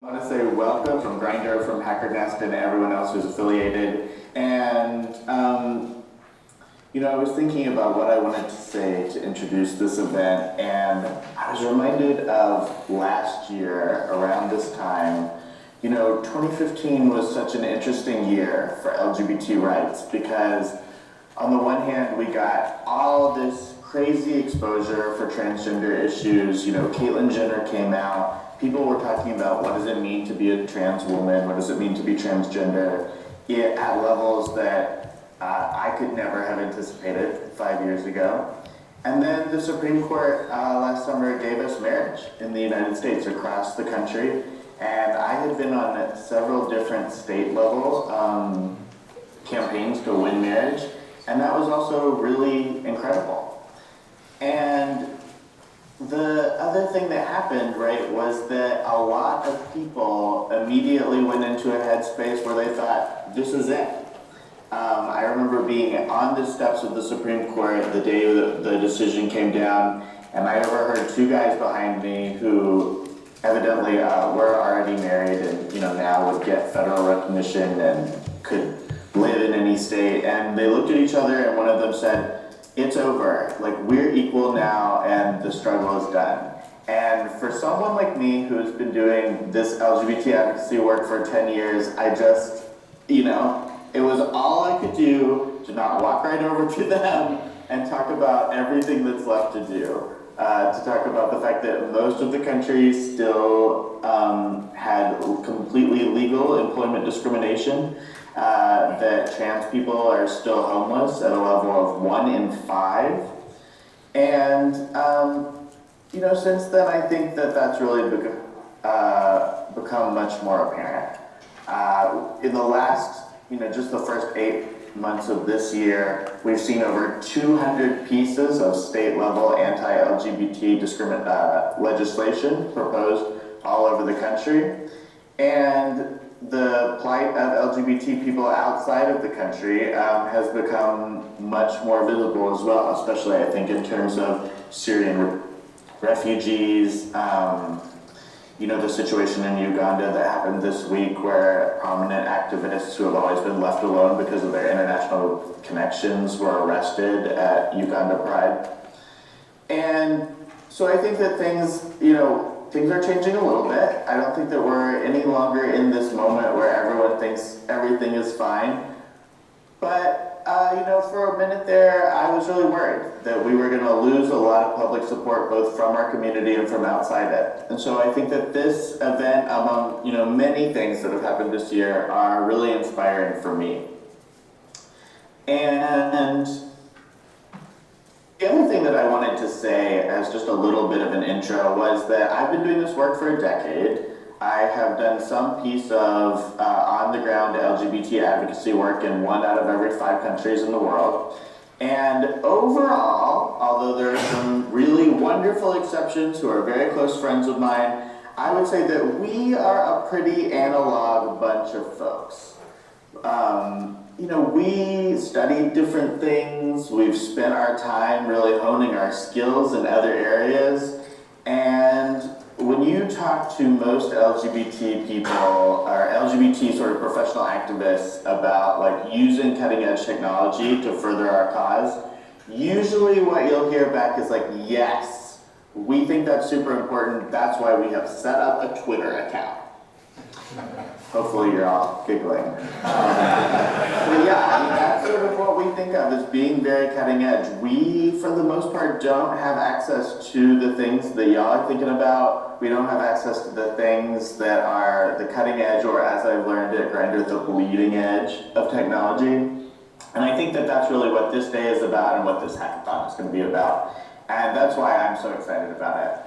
I want to say welcome from Grindr, from HackerNest, and everyone else who's affiliated. And, I was thinking about what I wanted to say to introduce this event, and I was reminded of last year around this time. 2015 was such an interesting year for LGBT rights because on the one hand, we got all this crazy exposure for transgender issues. Caitlyn Jenner came out. People were talking about what does it mean to be a trans woman, what does it mean to be transgender, at levels that I could never have anticipated 5 years ago. And then the Supreme Court last summer gave us marriage in the United States across the country. And I had been on several different state level campaigns to win marriage. And that was also really incredible. And the other thing that happened, right, was that a lot of people immediately went into a headspace where they thought, this is it. I remember being on the steps of the Supreme Court the day the decision came down, and I overheard two guys behind me who evidently were already married and now would get federal recognition and could live in any state, and they looked at each other and one of them said, it's over, like we're equal now and the struggle is done. And for someone like me who's been doing this LGBT advocacy work for 10 years, I just, it was all I could do to not walk right over to them and talk about everything that's left to do. To talk about the fact that most of the country still had completely legal employment discrimination, that trans people are still homeless at a level of 1 in 5. And, since then I think that that's really become much more apparent. In the last, just the first 8 months of this year, we've seen over 200 pieces of state-level anti-LGBT legislation proposed all over the country. And the plight of LGBT people outside of the country has become much more visible as well, especially I think in terms of Syrian refugees, the situation in Uganda that happened this week where prominent activists who have always been left alone because of their international connections were arrested at Uganda Pride. And so I think that things are changing a little bit. I don't think that we're any longer in this moment where everyone thinks everything is fine. But, for a minute there, I was really worried that we were going to lose a lot of public support both from our community and from outside it. And so I think that this event, among, many things that have happened this year, are really inspiring for me. And the other thing that I wanted to say as just a little bit of an intro was that I've been doing this work for a decade. I have done some piece of on-the-ground LGBT advocacy work in 1 out of every 5 countries in the world. And overall, although there are some really wonderful exceptions who are very close friends of mine, I would say that we are a pretty analog bunch of folks. We studied different things, we've spent our time really honing our skills in other areas, and when you talk to most LGBT people, or LGBT sort of professional activists about using cutting edge technology to further our cause, usually what you'll hear back is yes, we think that's super important, that's why we have set up a Twitter account. Hopefully you're all giggling. But that's sort of what we think of as being very cutting edge. We, for the most part, don't have access to the things that y'all are thinking about. We don't have access to the things that are the cutting edge, or as I've learned at Grindr, the bleeding edge of technology. And I think that that's really what this day is about and what this hackathon is going to be about. And that's why I'm so excited about it.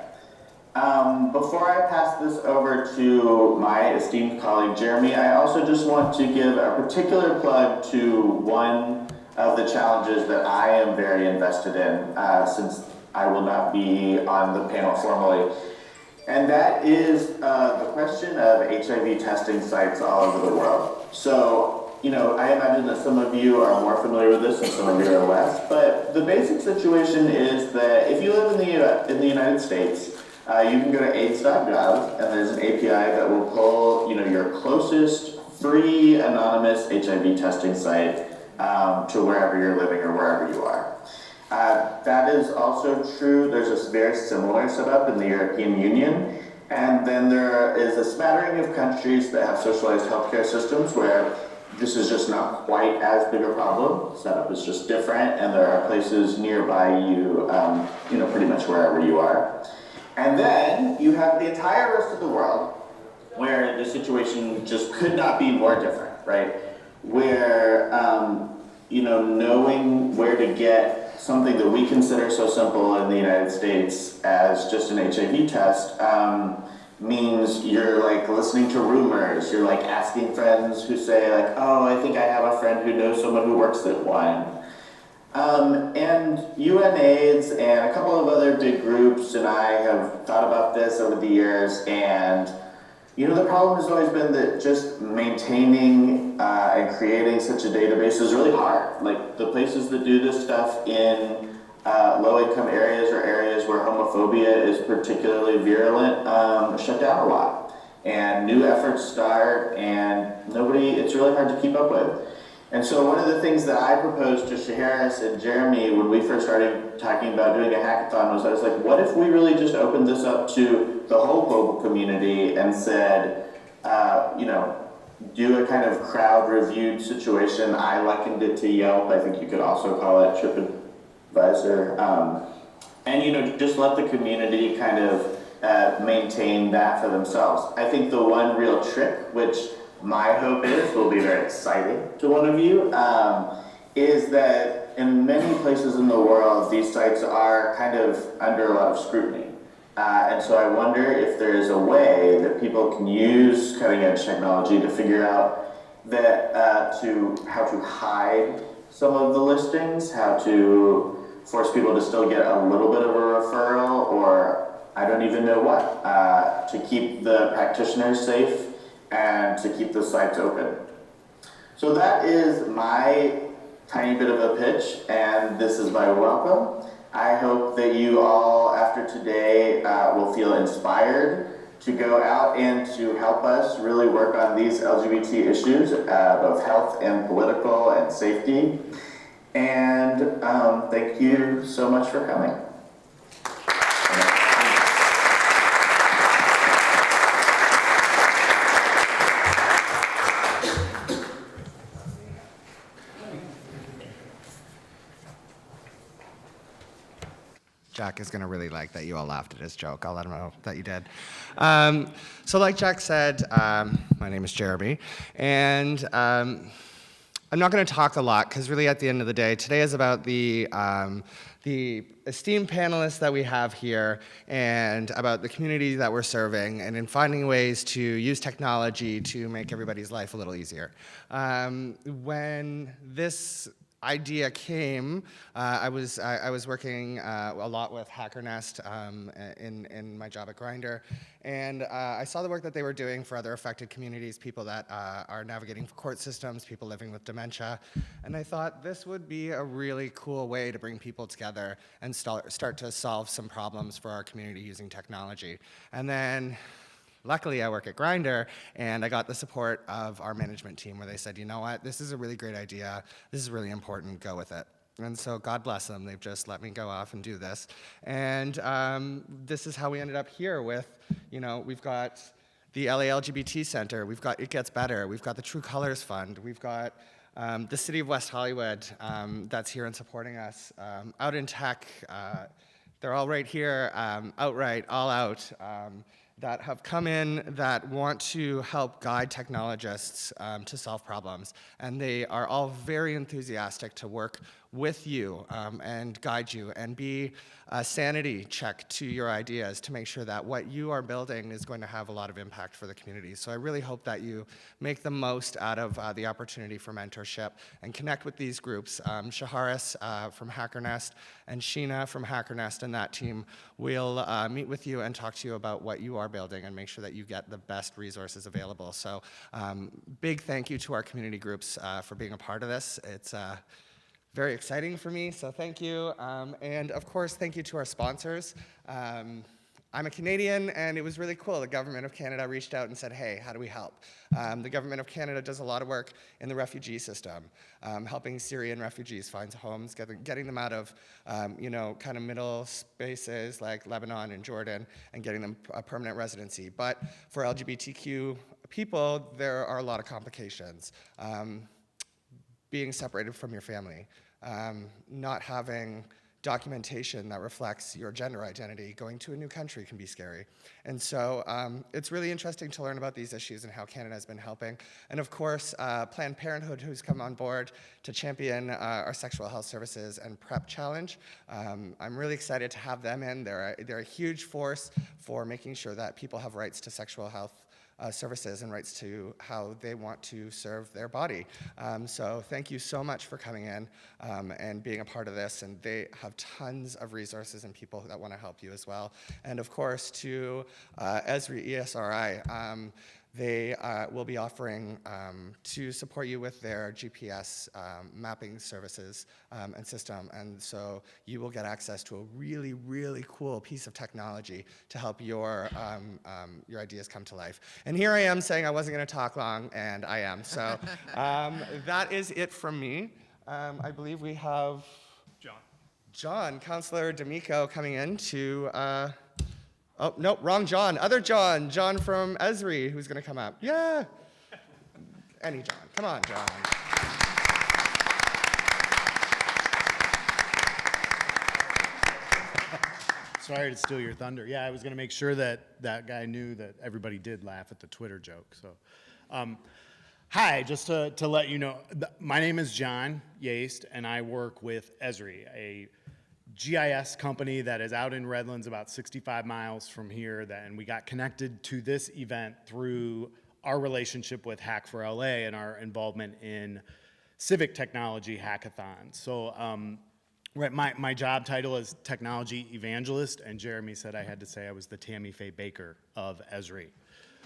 Before I pass this over to my esteemed colleague Jeremy, I also just want to give a particular plug to one of the challenges that I am very invested in, since I will not be on the panel formally. And that is the question of HIV testing sites all over the world. So, I imagine that some of you are more familiar with this and some of you are less, but the basic situation is that if you live in the United States, you can go to AIDS.gov, and there's an API that will pull, your closest free anonymous HIV testing site to wherever you're living or wherever you are. That is also true. There's a very similar setup in the European Union. And then there is a smattering of countries that have socialized healthcare systems where this is just not quite as big a problem. Setup is just different, and there are places nearby you, pretty much wherever you are. And then you have the entire rest of the world where the situation just could not be more different, right? Where, knowing where to get something that we consider so simple in the United States as just an HIV test means you're like listening to rumors, you're like asking friends who say like, oh, I think I have a friend who knows someone who works at one. And UNAIDS and a couple of other big groups and I have thought about this over the years, and the problem has always been that just maintaining and creating such a database is really hard. Like the places that do this stuff in low-income areas or areas where homophobia is particularly virulent shut down a lot. And new efforts start, and it's really hard to keep up with. And so one of the things that I proposed to Shaharis and Jeremy when we first started talking about doing a hackathon was I was like, what if we really just opened this up to the whole global community and said, do a kind of crowd-reviewed situation. I likened it to Yelp. I think you could also call it TripAdvisor. And just let the community kind of maintain that for themselves. I think the one real trick, which my hope will be very exciting to one of you, is that in many places in the world, these sites are kind of under a lot of scrutiny. And so I wonder if there is a way that people can use cutting-edge technology to figure out that how to hide some of the listings, how to force people to still get a little bit of a referral, or I don't even know what, to keep the practitioners safe and to keep the sites open. So that is my tiny bit of a pitch, and this is my welcome. I hope that you all, after today, will feel inspired to go out and to help us really work on these LGBT issues, both health and political and safety. And thank you so much for coming. Jack is going to really like that you all laughed at his joke. I'll let him know that you did. So like Jack said, my name is Jeremy, and I'm not going to talk a lot because really at the end of the day, today is about the esteemed panelists that we have here and about the community that we're serving and in finding ways to use technology to make everybody's life a little easier. When this idea came, I was working a lot with HackerNest in my job at Grindr, and I saw the work that they were doing for other affected communities, people that are navigating court systems, people living with dementia, and I thought this would be a really cool way to bring people together and start to solve some problems for our community using technology. And then luckily, I work at Grindr, and I got the support of our management team where they said, you know what, this is a really great idea, this is really important, go with it. And so God bless them, they've just let me go off and do this. And this is how we ended up here with, we've got the LA LGBT Center, we've got It Gets Better, we've got the True Colors Fund, we've got the City of West Hollywood that's here and supporting us. Out in tech, they're all right here, outright, all out. That have come in that want to help guide technologists to solve problems. And they are all very enthusiastic to work with you and guide you and be a sanity check to your ideas to make sure that what you are building is going to have a lot of impact for the community. So I really hope that you make the most out of the opportunity for mentorship and connect with these groups. Shaharis from HackerNest and Sheena from HackerNest and that team will meet with you and talk to you about what you are building and make sure that you get the best resources available. So big thank you to our community groups for being a part of this. It's very exciting for me, so thank you. And of course, thank you to our sponsors. I'm a Canadian, and it was really cool. The government of Canada reached out and said, hey, how do we help? The government of Canada does a lot of work in the refugee system, helping Syrian refugees find homes, getting them out of, kind of middle spaces like Lebanon and Jordan, and getting them a permanent residency. But for LGBTQ people, there are a lot of complications. Being separated from your family, not having documentation that reflects your gender identity, going to a new country can be scary. And so it's really interesting to learn about these issues and how Canada has been helping. And of course, Planned Parenthood, who's come on board to champion our sexual health services and PrEP challenge. I'm really excited to have them in. They're a huge force for making sure that people have rights to sexual health services and rights to how they want to serve their body. So thank you so much for coming in and being a part of this. And they have tons of resources and people that want to help you as well. And of course, to ESRI, they will be offering to support you with their GPS mapping services and system. And so you will get access to a really, really cool piece of technology to help your ideas come to life. And here I am saying I wasn't going to talk long, and I am. So that is it from me. I believe we have John, Councilor D'Amico, coming in to... Oh, no, wrong John. Other John. John from Esri, who's going to come up. Yeah. Any John. Come on, John. Sorry to steal your thunder. Yeah, I was going to make sure that that guy knew that everybody did laugh at the Twitter joke. So, hi, just to let you know, my name is John Yaist, and I work with Esri, a GIS company that is out in Redlands, about 65 miles from here, and we got connected to this event through our relationship with Hack for LA and our involvement in civic technology hackathon. So my job title is technology evangelist, and Jeremy said I had to say I was the Tammy Faye Baker of Esri.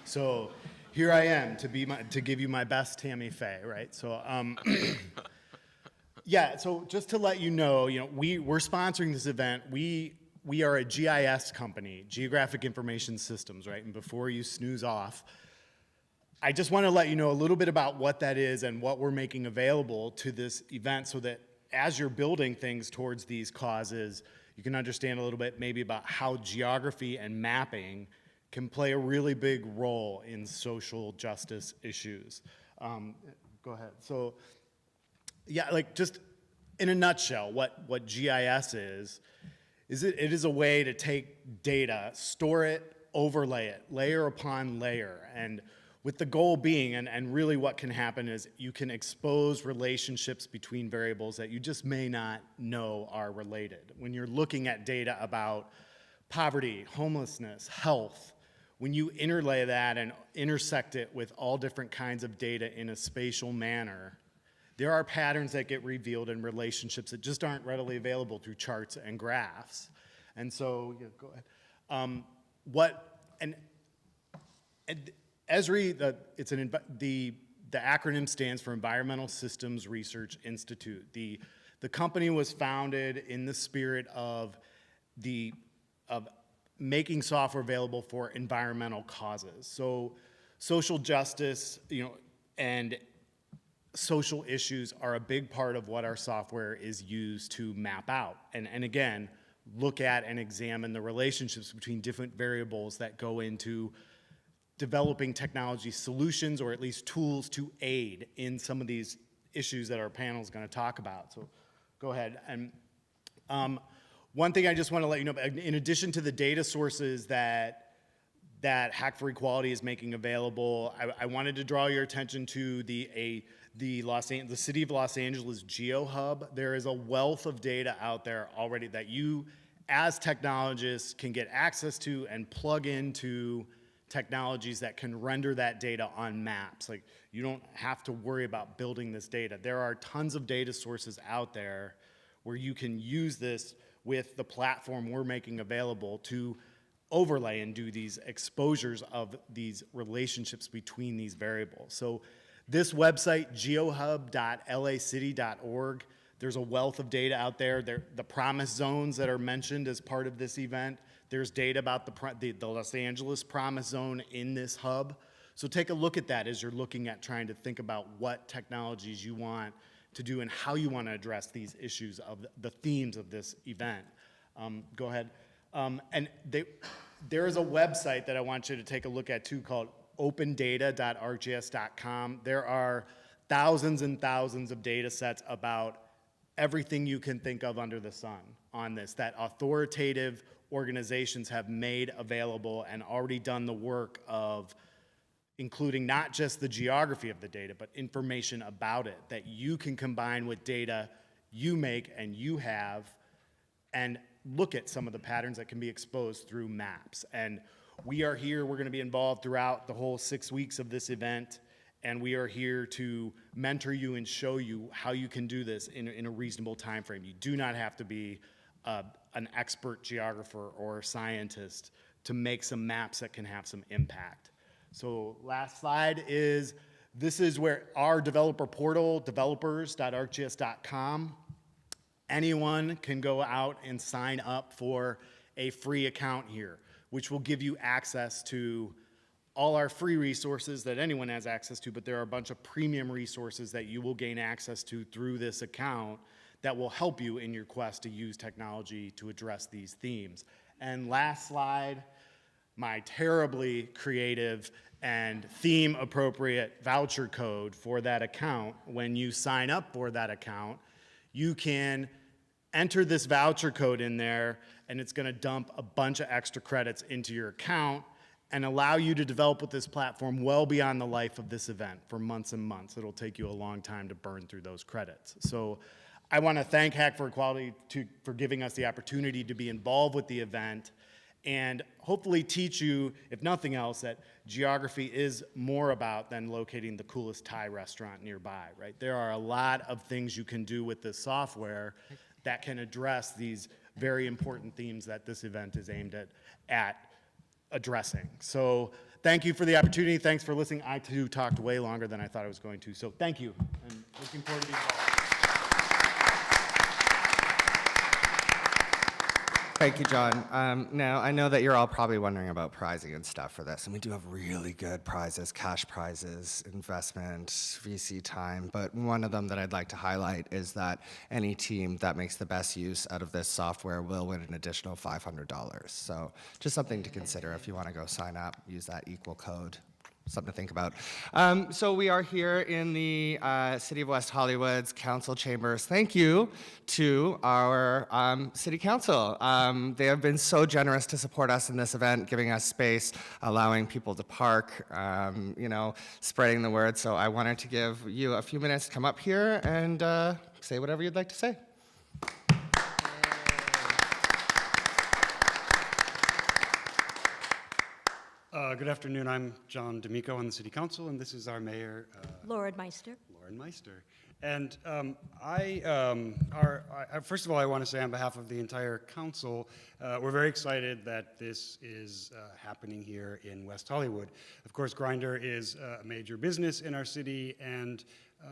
So here I am to give you my best Tammy Faye, right? So yeah, so just to let you know, we're sponsoring this event. We are a GIS company, Geographic Information Systems, right? And before you snooze off, I just want to let you know a little bit about what that is and what we're making available to this event so that as you're building things towards these causes, you can understand a little bit maybe about how geography and mapping can play a really big role in social justice issues. Go ahead. So. Yeah, like just in a nutshell, what GIS is it is a way to take data, store it, overlay it, layer upon layer, and with the goal being, and really what can happen is you can expose relationships between variables that you just may not know are related. When you're looking at data about poverty, homelessness, health, when you interlay that and intersect it with all different kinds of data in a spatial manner, there are patterns that get revealed in relationships that just aren't readily available through charts and graphs. And so, yeah, go ahead. Esri, the acronym stands for Environmental Systems Research Institute. The company was founded in the spirit of making software available for environmental causes. So social justice, and social issues are a big part of what our software is used to map out. And again, look at and examine the relationships between different variables that go into developing technology solutions or at least tools to aid in some of these issues that our panel is going to talk about. So go ahead. And one thing I just want to let you know, in addition to the data sources that Hack for Equality is making available, I wanted to draw your attention to the City of Los Angeles GeoHub. There is a wealth of data out there already that you, as technologists, can get access to and plug into technologies that can render that data on maps. Like, you don't have to worry about building this data. There are tons of data sources out there where you can use this with the platform we're making available to overlay and do these exposures of these relationships between these variables. So this website, geohub.lacity.org, there's a wealth of data out there. The promise zones that are mentioned as part of this event, There's data about the Los Angeles Promise Zone in this hub. So take a look at that as you're looking at trying to think about what technologies you want to do and how you want to address these issues of the themes of this event. Go ahead. And there is a website that I want you to take a look at too called opendata.arcgis.com. There are thousands and thousands of data sets about everything you can think of under the sun on this, that authoritative organizations have made available and already done the work of including not just the geography of the data, but information about it that you can combine with data you make and you have, and look at some of the patterns that can be exposed through maps. And we are here, we're gonna be involved throughout the whole 6 weeks of this event, and we are here to mentor you and show you how you can do this in a reasonable time frame. You do not have to be an expert geographer or scientist to make some maps that can have some impact. So last slide is, this is where our developer portal, developers.arcgis.com. Anyone can go out and sign up for a free account here, which will give you access to all our free resources that anyone has access to, but there are a bunch of premium resources that you will gain access to through this account that will help you in your quest to use technology to address these themes. And last slide, my terribly creative and theme appropriate voucher code for that account. When you sign up for that account, you can enter this voucher code in there, and it's gonna dump a bunch of extra credits into your account and allow you to develop with this platform well beyond the life of this event for months and months. It'll take you a long time to burn through those credits. So I wanna thank Hack for Equality for giving us the opportunity to be involved with the event and hopefully teach you, if nothing else, that geography is more about than locating the coolest Thai restaurant nearby, right? There are a lot of things you can do with this software that can address these very important themes that this event is aimed at addressing. So thank you for the opportunity. Thanks for listening. I too talked way longer than I thought I was going to. So thank you, and looking forward to being involved. Thank you, John. Now, I know that you're all probably wondering about pricing and stuff for this, and we do have really good prizes, cash prizes, investment, VC time, but one of them that I'd like to highlight is that any team that makes the best use out of this software will win an additional $500. So just something to consider if you want to go sign up, use that equal code. Something to think about. So we are here in the City of West Hollywood's council chambers. Thank you to our city council. They have been so generous to support us in this event, giving us space, allowing people to park, you know, spreading the word. So I wanted to give you a few minutes to come up here and say whatever you'd like to say. Good afternoon. I'm John D'Amico on the City Council, and this is our mayor, Meister. Meister. And first of all, I want to say on behalf of the entire council, we're very excited that this is happening here in West Hollywood. Of course, Grindr is a major business in our city, and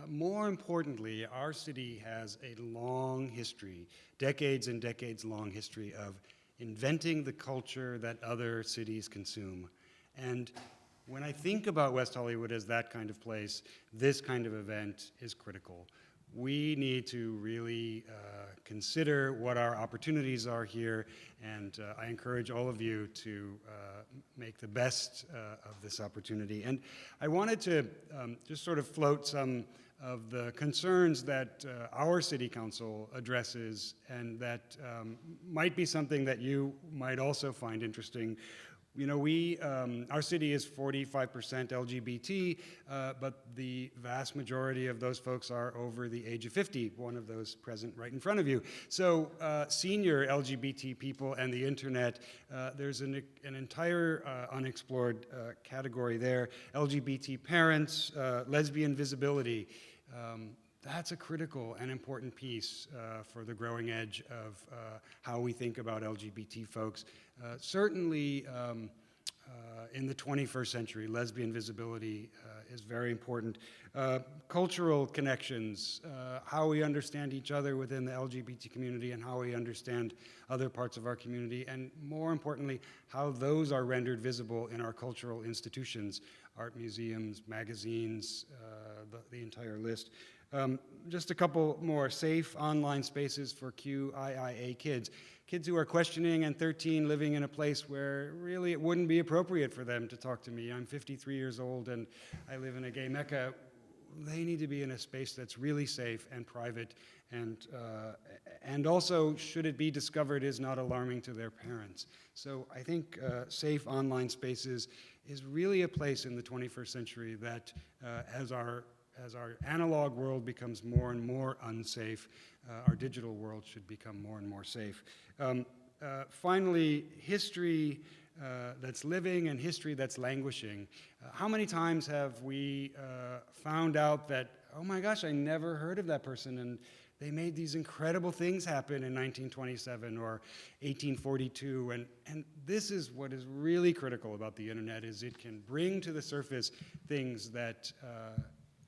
more importantly, our city has a long history, decades and decades long history of inventing the culture that other cities consume. And when I think about West Hollywood as that kind of place, this kind of event is critical. We need to really consider what our opportunities are here, and I encourage all of you to make the best of this opportunity. And I wanted to just sort of float some of the concerns that our city council addresses, and that might be something that you might also find interesting. You know, our city is 45% LGBT, but the vast majority of those folks are over the age of 50, one of those present right in front of you. So senior LGBT people and the internet, there's an entire unexplored category there. LGBT parents, lesbian visibility. That's a critical and important piece for the growing edge of how we think about LGBT folks. Certainly, in the 21st century. Lesbian visibility is very important. Cultural connections, how we understand each other within the LGBT community and how we understand other parts of our community, and more importantly, how those are rendered visible in our cultural institutions, art museums, magazines, the entire list. Just a couple more: safe online spaces for QIIA kids. Kids who are questioning and 13, living in a place where really it wouldn't be appropriate for them to talk to me. I'm 53 years old and I live in a gay mecca. They need to be in a space that's really safe and private, and also, should it be discovered, is not alarming to their parents. So I think safe online spaces is really a place in the 21st century that, as our analog world becomes more and more unsafe, our digital world should become more and more safe. Finally, history that's living and history that's languishing. How many times have we found out that, oh my gosh, I never heard of that person, and they made these incredible things happen in 1927 or 1842, and this is what is really critical about the internet, is it can bring to the surface things that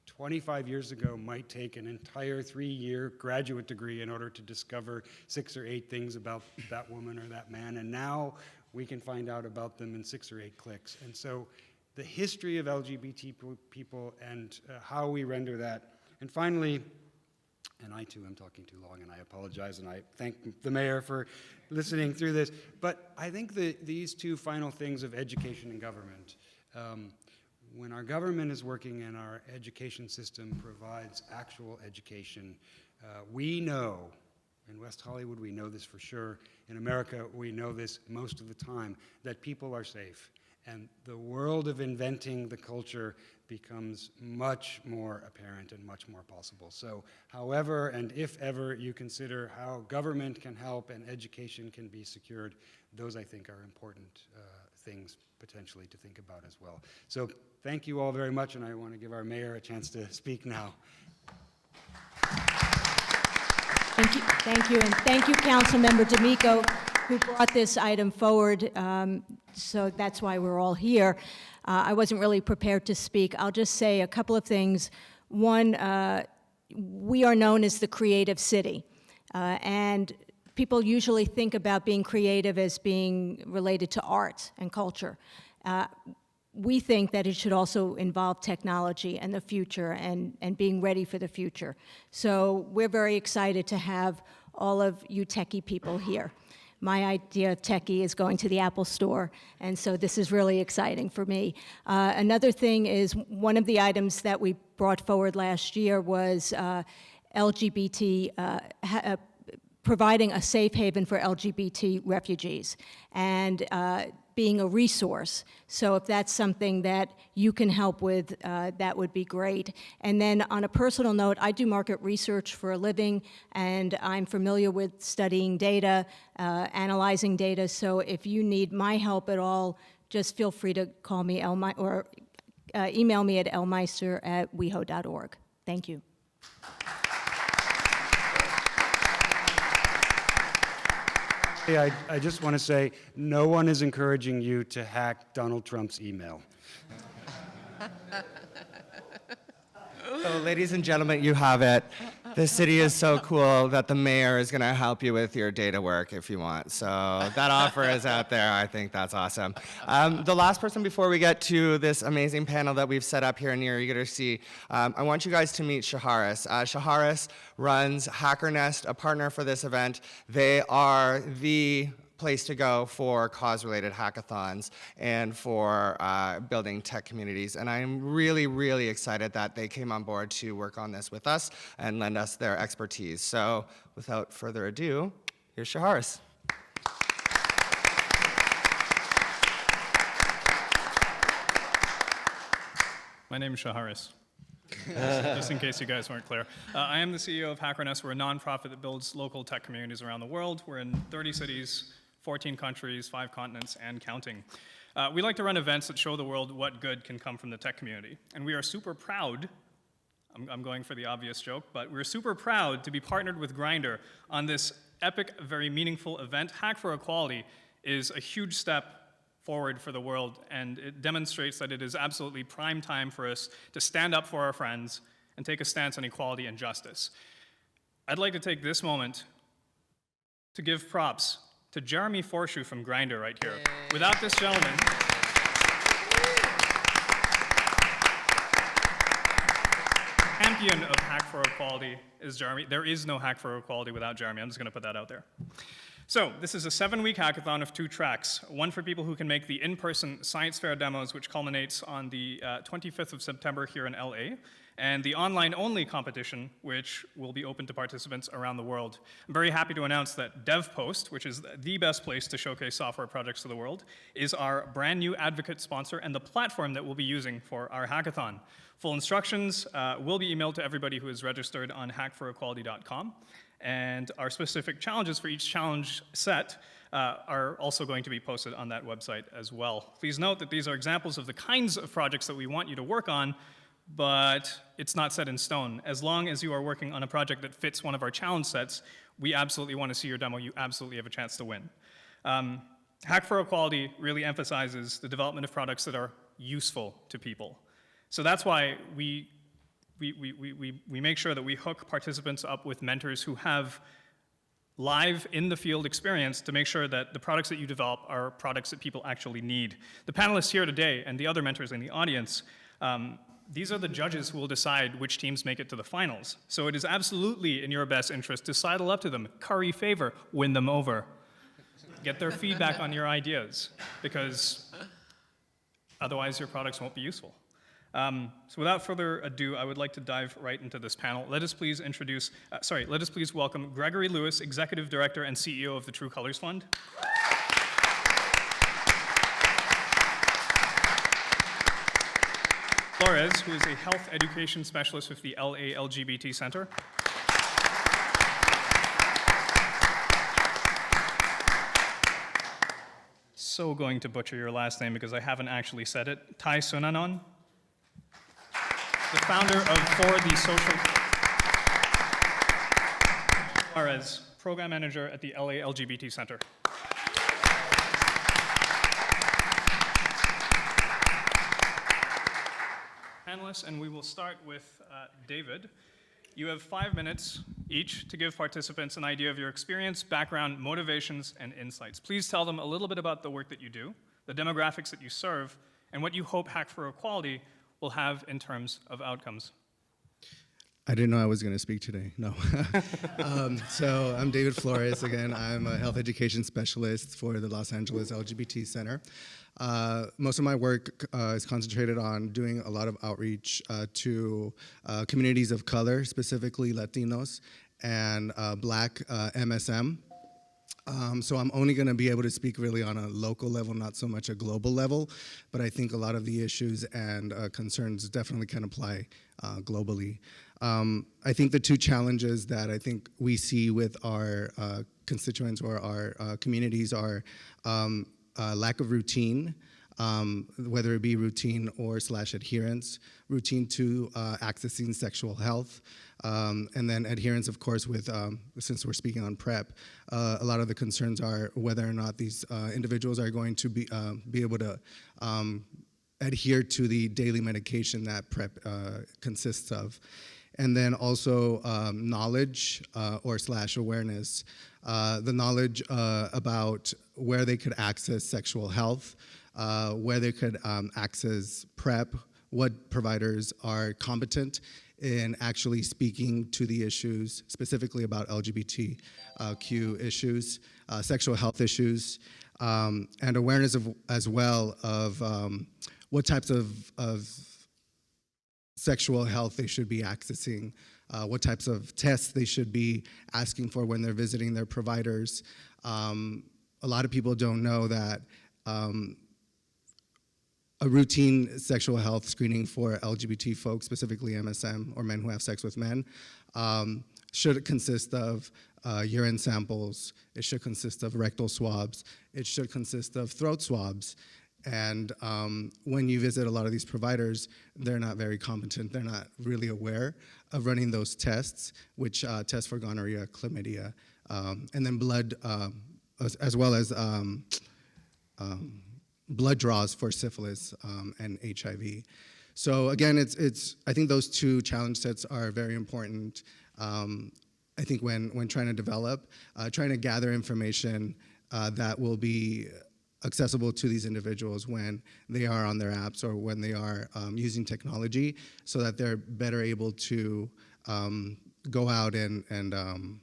25 years ago might take an entire 3-year graduate degree in order to discover 6 or 8 things about that woman or that man, and now we can find out about them in 6 or 8 clicks. And so the history of LGBT people and how we render that. And finally, and I too am talking too long, and I apologize, and I thank the mayor for listening through this, but I think these 2 final things of education and government, when our government is working and our education system provides actual education, we know, in West Hollywood we know this for sure, in America we know this most of the time, that people are safe. And the world of inventing the culture becomes much more apparent and much more possible. So however and if ever you consider how government can help and education can be secured, those I think are important things potentially to think about as well. So thank you all very much, and I want to give our mayor a chance to speak now. Thank you, and thank you, Councilmember D'Amico, who brought this item forward. So that's why we're all here. I wasn't really prepared to speak. I'll just say a couple of things. One, we are known as the creative city, and people usually think about being creative as being related to art and culture. We think that it should also involve technology and the future and being ready for the future. So we're very excited to have all of you techie people here. My idea of techie is going to the Apple Store, and so this is really exciting for me. Another thing is, one of the items that we brought forward last year was LGBT, providing a safe haven for LGBT refugees, and being a resource. So if that's something that you can help with, that would be great. And then on a personal note, I do market research for a living, and I'm familiar with studying data, analyzing data. So if you need my help at all, just feel free to call me or email me at lmeister@weho.org. Thank you. I just want to say, no one is encouraging you to hack Donald Trump's email. So, ladies and gentlemen, you have it. The city is so cool that the mayor is going to help you with your data work if you want. So that offer is out there. I think that's awesome. The last person before we get to this amazing panel that we've set up here and you're eager to see, I want you guys to meet Shaharis. Shaharis runs HackerNest, a partner for this event. They are the place to go for cause-related hackathons and for building tech communities. And I'm really, really excited that they came on board to work on this with us and lend us their expertise. So without further ado, here's Shaharis. My name is Shaharis, just in case you guys weren't clear. I am the CEO of HackerNest. We're a nonprofit that builds local tech communities around the world. We're in 30 cities, 14 countries, 5 continents, and counting. We like to run events that show the world what good can come from the tech community. And we are super proud, I'm going for the obvious joke, but we're super proud to be partnered with Grindr on this epic, very meaningful event. Hack for Equality is a huge step forward for the world, and it demonstrates that it is absolutely prime time for us to stand up for our friends and take a stance on equality and justice. I'd like to take this moment to give props to Jeremy Forshu from Grindr right here. Without this gentleman, champion of Hack for Equality is Jeremy. There is no Hack for Equality without Jeremy. I'm just going to put that out there. So this is a 7-week hackathon of 2 tracks, one for people who can make the in-person science fair demos, which culminates on the 25th of September here in LA, and the online-only competition, which will be open to participants around the world. I'm very happy to announce that DevPost, which is the best place to showcase software projects to the world, is our brand new advocate sponsor and the platform that we'll be using for our hackathon. Full instructions will be emailed to everybody who is registered on hackforequality.com. And our specific challenges for each challenge set are also going to be posted on that website as well. Please note that these are examples of the kinds of projects that we want you to work on, but it's not set in stone. As long as you are working on a project that fits one of our challenge sets, we absolutely want to see your demo. You absolutely have a chance to win. Hack for Equality really emphasizes the development of products that are useful to people. So that's why we make sure that we hook participants up with mentors who have live in the field experience to make sure that the products that you develop are products that people actually need. The panelists here today and the other mentors in the audience, these are the judges who will decide which teams make it to the finals. So it is absolutely in your best interest to sidle up to them, curry favor, win them over. Get their feedback on your ideas, because otherwise your products won't be useful. So without further ado, I would like to dive right into this panel. Let us please welcome Gregory Lewis, Executive Director and CEO of the True Colors Fund. Flores, who is a health education specialist with the LA LGBT Center. So going to butcher your last name because I haven't actually said it. Sunnanon, the founder of For the Social. Juarez, program manager at the LA LGBT Center. Panelists, and we will start with David. You have 5 minutes each to give participants an idea of your experience, background, motivations, and insights. Please tell them a little bit about the work that you do, the demographics that you serve, and what you hope Hack for Equality will have in terms of outcomes. I didn't know I was going to speak today, no. So I'm David Flores again. I'm a health education specialist for the Los Angeles LGBT Center. Most of my work is concentrated on doing a lot of outreach to communities of color, specifically Latinos and Black MSM. So I'm only going to be able to speak really on a local level, not so much a global level, but I think a lot of the issues and concerns definitely can apply globally. I think the 2 challenges that I think we see with our constituents or our communities are lack of routine, whether it be routine or / adherence, routine to accessing sexual health, and then adherence, of course, with, since we're speaking on PrEP, a lot of the concerns are whether or not these individuals are going to be able to adhere to the daily medication that PrEP consists of. And then also knowledge or / awareness, the knowledge about where they could access sexual health, where they could access PrEP, what providers are competent in actually speaking to the issues, specifically about LGBTQ issues, sexual health issues, and awareness of, as well of what types of sexual health they should be accessing, what types of tests they should be asking for when they're visiting their providers. A lot of people don't know that a routine sexual health screening for LGBT folks, specifically MSM or men who have sex with men, should consist of urine samples, it should consist of rectal swabs, it should consist of throat swabs. And when you visit a lot of these providers, they're not very competent. They're not really aware of running those tests, which test for gonorrhea, chlamydia, and then blood, as well as blood draws for syphilis and HIV. So again, I think those two challenge sets are very important. I think when trying to develop, trying to gather information that will be accessible to these individuals when they are on their apps or when they are using technology, so that they're better able to go out and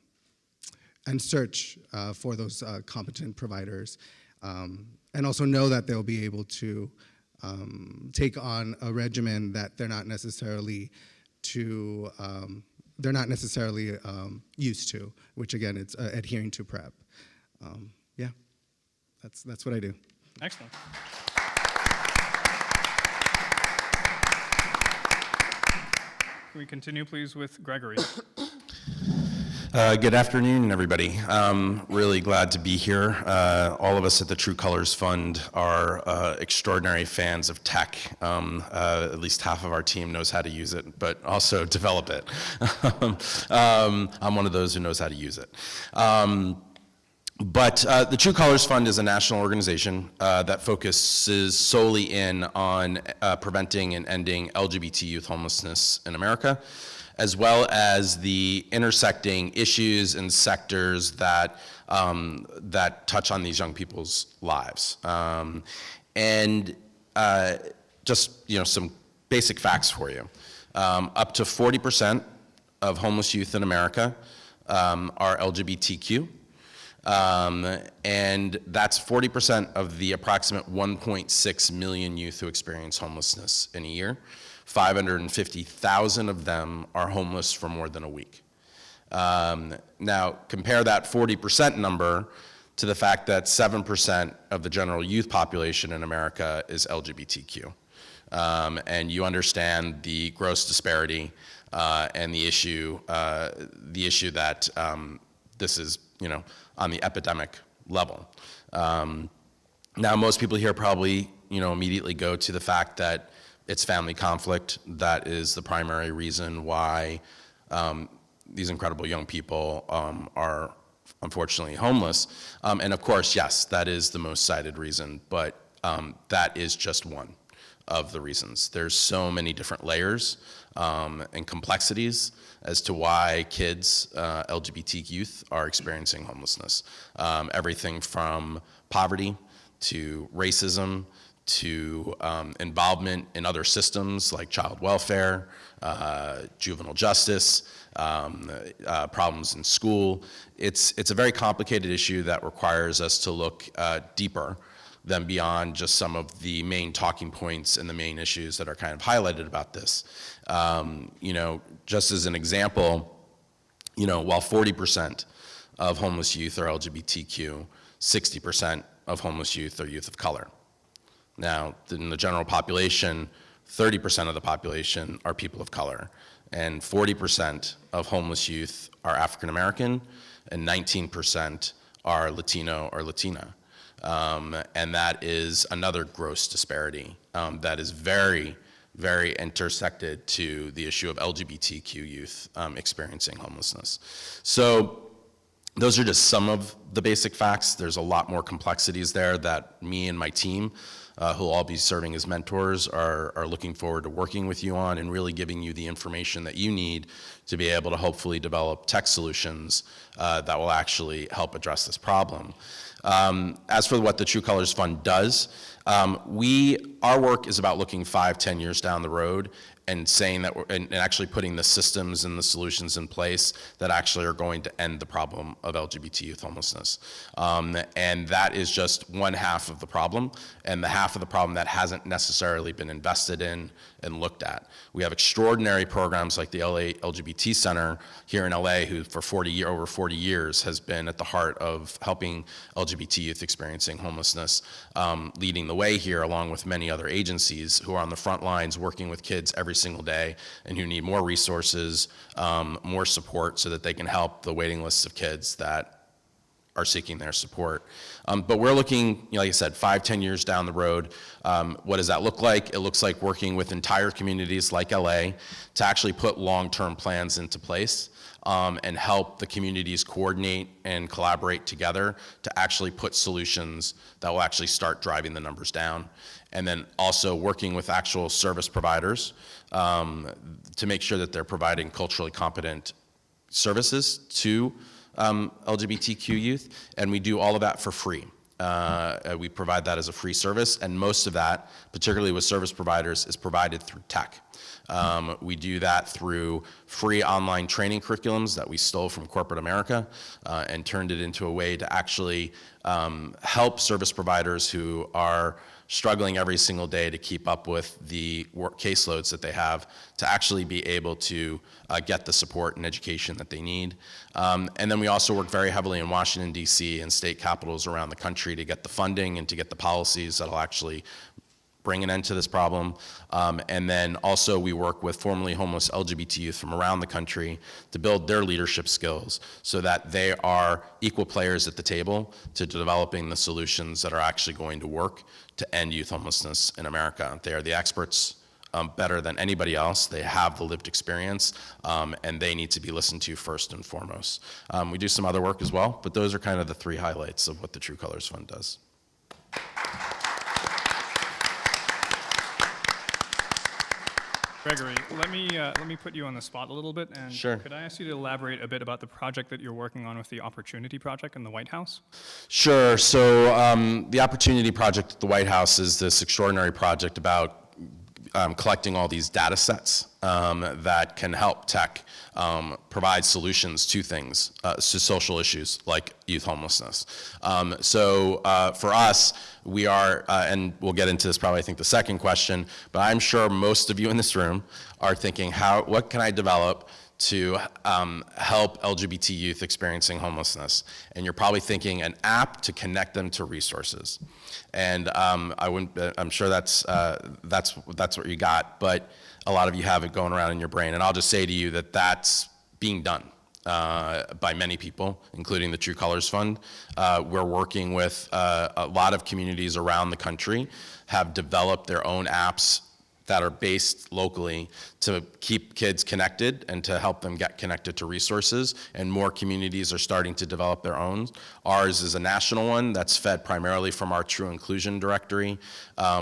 search for those competent providers, and also know that they'll be able to take on a regimen that they're not necessarily used to, which again, it's adhering to PrEP. Yeah, that's what I do. Excellent. Can we continue, please, with Gregory? Good afternoon, everybody. Really glad to be here. All of us at the True Colors Fund are extraordinary fans of tech. At least half of our team knows how to use it, but also develop it. I'm one of those who knows how to use it. But the True Colors Fund is a national organization that focuses solely in on preventing and ending LGBT youth homelessness in America, as well as the intersecting issues and sectors that that touch on these young people's lives. Just some basic facts for you. Up to 40% of homeless youth in America are LGBTQ. And that's 40% of the approximate 1.6 million youth who experience homelessness in a year. 550,000 of them are homeless for more than a week. Now, compare that 40% number to the fact that 7% of the general youth population in America is LGBTQ. And you understand the gross disparity and the issue that this is, on the epidemic level. Now, most people here probably, immediately go to the fact that it's family conflict. That is the primary reason why these incredible young people are unfortunately homeless. And of course, yes, that is the most cited reason, but that is just one of the reasons. There's so many different layers and complexities as to why kids, LGBT youth, are experiencing homelessness. Everything from poverty to racism to involvement in other systems like child welfare, juvenile justice, problems in school. It's a very complicated issue that requires us to look deeper than beyond just some of the main talking points and the main issues that are kind of highlighted about this. Just as an example, while 40% of homeless youth are LGBTQ, 60% of homeless youth are youth of color. Now, in the general population, 30% of the population are people of color, and 40% of homeless youth are African American, and 19% are Latino or Latina. And that is another gross disparity that is very, very intersected to the issue of LGBTQ youth experiencing homelessness. So those are just some of the basic facts. There's a lot more complexities there that me and my team, who'll all be serving as mentors, are looking forward to working with you on and really giving you the information that you need to be able to hopefully develop tech solutions that will actually help address this problem. As for what the True Colors Fund does, our work is about looking 5-10 years down the road and saying that and actually putting the systems and the solutions in place that actually are going to end the problem of LGBT youth homelessness. And that is just one half of the problem, and the half of the problem that hasn't necessarily been invested in and looked at. We have extraordinary programs like the LA LGBT Center here in LA, who for over 40 years has been at the heart of helping LGBT youth experiencing homelessness, leading the way here along with many other agencies who are on the front lines working with kids every single day and who need more resources, more support so that they can help the waiting lists of kids that are seeking their support. But we're looking, like I said, 5-10 years down the road. What does that look like? It looks like working with entire communities like LA to actually put long-term plans into place and help the communities coordinate and collaborate together to actually put solutions that will actually start driving the numbers down. And then also working with actual service providers to make sure that they're providing culturally competent services to LGBTQ youth, and we do all of that for free. We provide that as a free service, and most of that, particularly with service providers, is provided through tech. We do that through free online training curriculums that we stole from corporate America and turned it into a way to actually help service providers who are struggling every single day to keep up with the work caseloads that they have to actually be able to get the support and education that they need. And then we also work very heavily in Washington, D.C. and state capitals around the country to get the funding and to get the policies that'll actually bring an end to this problem. And then also we work with formerly homeless LGBT youth from around the country to build their leadership skills so that they are equal players at the table to developing the solutions that are actually going to work to end youth homelessness in America. They are the experts better than anybody else. They have the lived experience, and they need to be listened to first and foremost. We do some other work as well, but those are kind of the three highlights of what the True Colors Fund does. Gregory, let me put you on the spot a little bit, and Sure. could I ask you to elaborate a bit about the project that you're working on with the Opportunity Project in the White House? Sure. So the Opportunity Project at the White House is this extraordinary project about collecting all these data sets that can help tech provide solutions to things, to social issues like youth homelessness. So for us, we are, and we'll get into this probably, I think, the second question, but I'm sure most of you in this room are thinking, what can I develop to help LGBT youth experiencing homelessness? And you're probably thinking an app to connect them to resources. And I'm sure that's what you got, but a lot of you have it going around in your brain. And I'll just say to you that that's being done by many people, including the True Colors Fund. We're working with a lot of communities around the country, have developed their own apps that are based locally to keep kids connected and to help them get connected to resources, and more communities are starting to develop their own. Ours is a national one that's fed primarily from our True Inclusion Directory,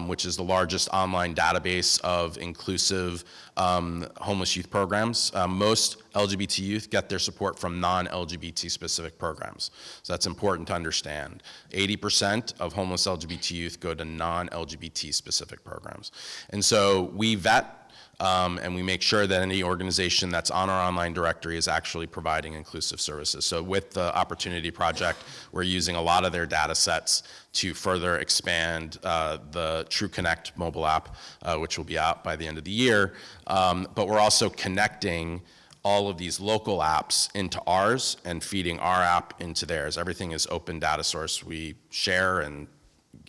which is the largest online database of inclusive homeless youth programs. Most LGBT youth get their support from non-LGBT specific programs. So that's important to understand. 80% of homeless LGBT youth go to non-LGBT specific programs. And so we vet and we make sure that any organization that's on our online directory is actually providing inclusive services. So with the Opportunity Project, we're using a lot of their data sets to further expand the True Connect mobile app, which will be out by the end of the year. But we're also connecting all of these local apps into ours and feeding our app into theirs. Everything is open data source. We share and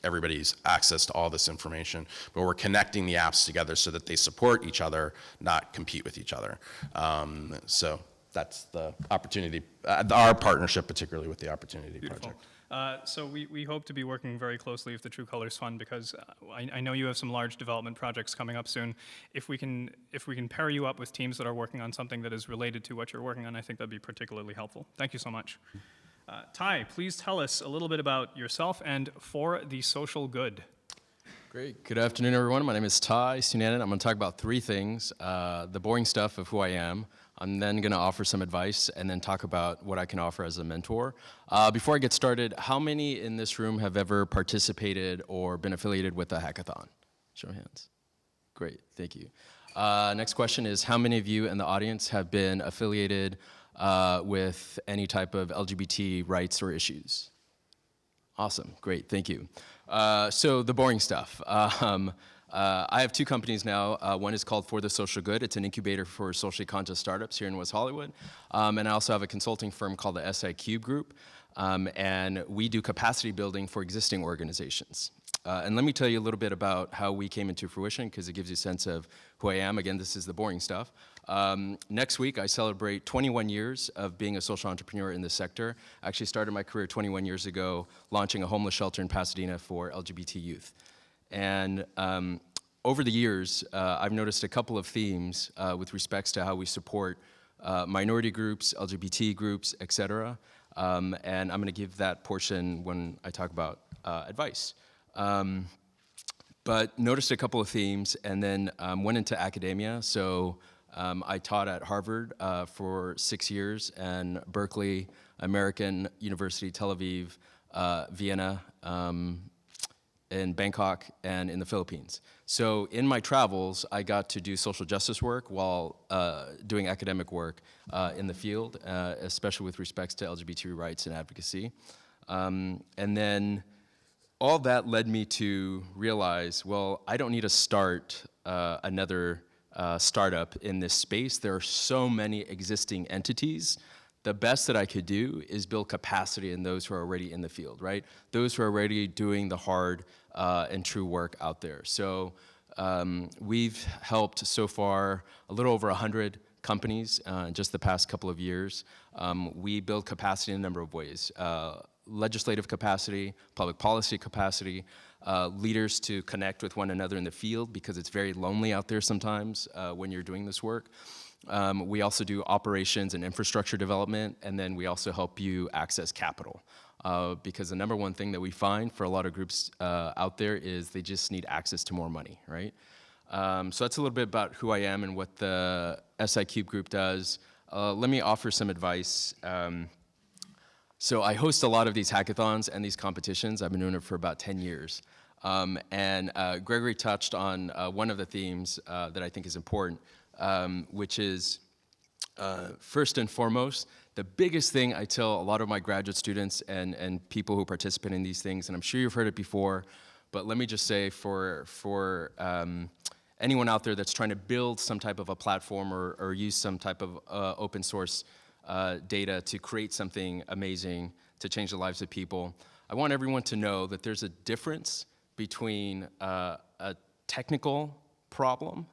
everybody's access to all this information, but we're connecting the apps together so that they support each other, not compete with each other. So that's the opportunity, our partnership particularly with the Opportunity Beautiful. Project. So we hope to be working very closely with the True Colors Fund because I know you have some large development projects coming up soon. If we can pair you up with teams that are working on something that is related to what you're working on, I think that'd be particularly helpful. Thank you so much. Ty, please tell us a little bit about yourself and For the Social Good. Great. Good afternoon, everyone. My name is Ty Sunnanon. I'm going to talk about three things. The boring stuff of who I am. I'm then going to offer some advice and then talk about what I can offer as a mentor. Before I get started, how many in this room have ever participated or been affiliated with a hackathon? Show of hands. Great. Thank you. Next question is, how many of you in the audience have been affiliated with any type of LGBT rights or issues? Awesome, great, thank you. So the boring stuff. I have two companies now. One is called For the Social Good. It's an incubator for socially conscious startups here in West Hollywood. And I also have a consulting firm called the SI Cube Group. And we do capacity building for existing organizations. And let me tell you a little bit about how we came into fruition, because it gives you a sense of who I am. Again, this is the boring stuff. Next week, I celebrate 21 years of being a social entrepreneur in this sector. I actually started my career 21 years ago, launching a homeless shelter in Pasadena for LGBT youth. And over the years, I've noticed a couple of themes with respects to how we support minority groups, LGBT groups, et cetera. And I'm going to give that portion when I talk about advice. But noticed a couple of themes, and then went into academia. So I taught at Harvard for 6 years, and Berkeley, American University, Tel Aviv, Vienna, in Bangkok, and in the Philippines. So in my travels, I got to do social justice work while doing academic work in the field, especially with respects to LGBT rights and advocacy. And then all that led me to realize, well, I don't need to start another startup in this space. There are so many existing entities. The best that I could do is build capacity in those who are already in the field, right? Those who are already doing the hard and true work out there. So we've helped so far a little over 100 companies in just the past couple of years. We build capacity in a number of ways. Legislative capacity, public policy capacity, leaders to connect with one another in the field, because it's very lonely out there sometimes when you're doing this work. We also do operations and infrastructure development, and then we also help you access capital. Because the number one thing that we find for a lot of groups out there is they just need access to more money, right? So that's a little bit about who I am and what the SI Cube group does. Let me offer some advice. So I host a lot of these hackathons and these competitions. I've been doing it for about 10 years. And Gregory touched on one of the themes that I think is important, which is, first and foremost, the biggest thing I tell a lot of my graduate students and people who participate in these things, and I'm sure you've heard it before, but let me just say for anyone out there that's trying to build some type of a platform or use some type of open source data to create something amazing to change the lives of people, I want everyone to know that there's a difference between a technical problem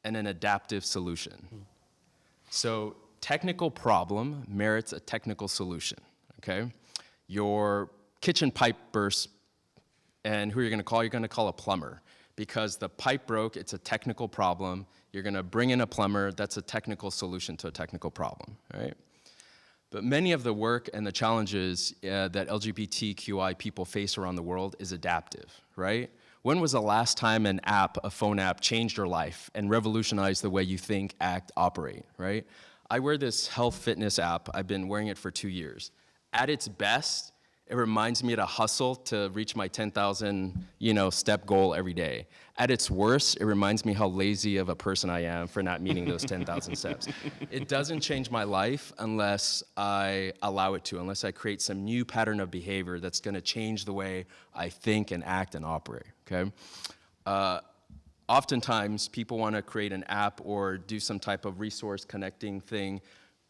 and an adaptive solution. So technical problem merits a technical solution, okay? Your kitchen pipe bursts, and who are you gonna call? You're gonna call a plumber. Because the pipe broke, it's a technical problem. You're gonna bring in a plumber, that's a technical solution to a technical problem, right? But many of the work and the challenges that LGBTQI people face around the world is adaptive, right? When was the last time an app, a phone app, changed your life and revolutionized the way you think, act, operate, right? I wear this health fitness app. I've been wearing it for 2 years. At its best, it reminds me to hustle to reach my 10,000, step goal every day. At its worst, it reminds me how lazy of a person I am for not meeting those 10,000 steps. It doesn't change my life unless I allow it to, unless I create some new pattern of behavior that's gonna change the way I think and act and operate, okay? Oftentimes, people wanna create an app or do some type of resource connecting thing.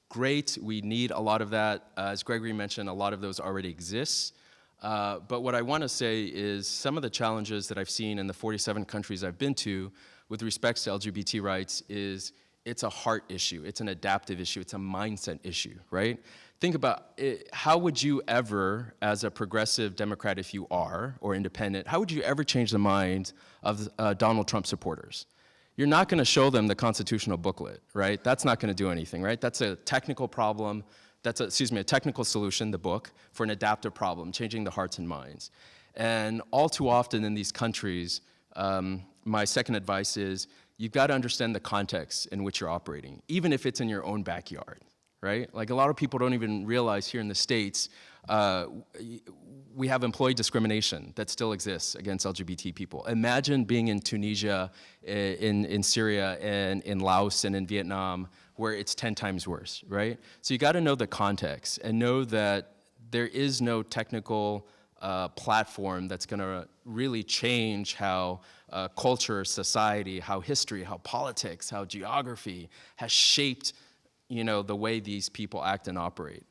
Great, we need a lot of that. As Gregory mentioned, a lot of those already exist. But what I want to say is some of the challenges that I've seen in the 47 countries I've been to with respect to LGBT rights is it's a heart issue, it's an adaptive issue, it's a mindset issue, right? Think about it, how would you ever, as a progressive Democrat if you are, or independent, how would you ever change the minds of Donald Trump supporters? You're not gonna show them the constitutional booklet, right? That's not gonna do anything, right? That's a technical problem, that's a technical solution, the book, for an adaptive problem, changing the hearts and minds. And all too often in these countries, my second advice is, you've gotta understand the context in which you're operating, even if it's in your own backyard, right? Like a lot of people don't even realize here in the States, we have employee discrimination that still exists against LGBT people. Imagine being in Tunisia, in Syria, and in Laos, and in Vietnam, where it's 10 times worse, right? So you gotta know the context and know that there is no technical platform that's gonna really change how culture, society, how history, how politics, how geography has shaped the way these people act and operate.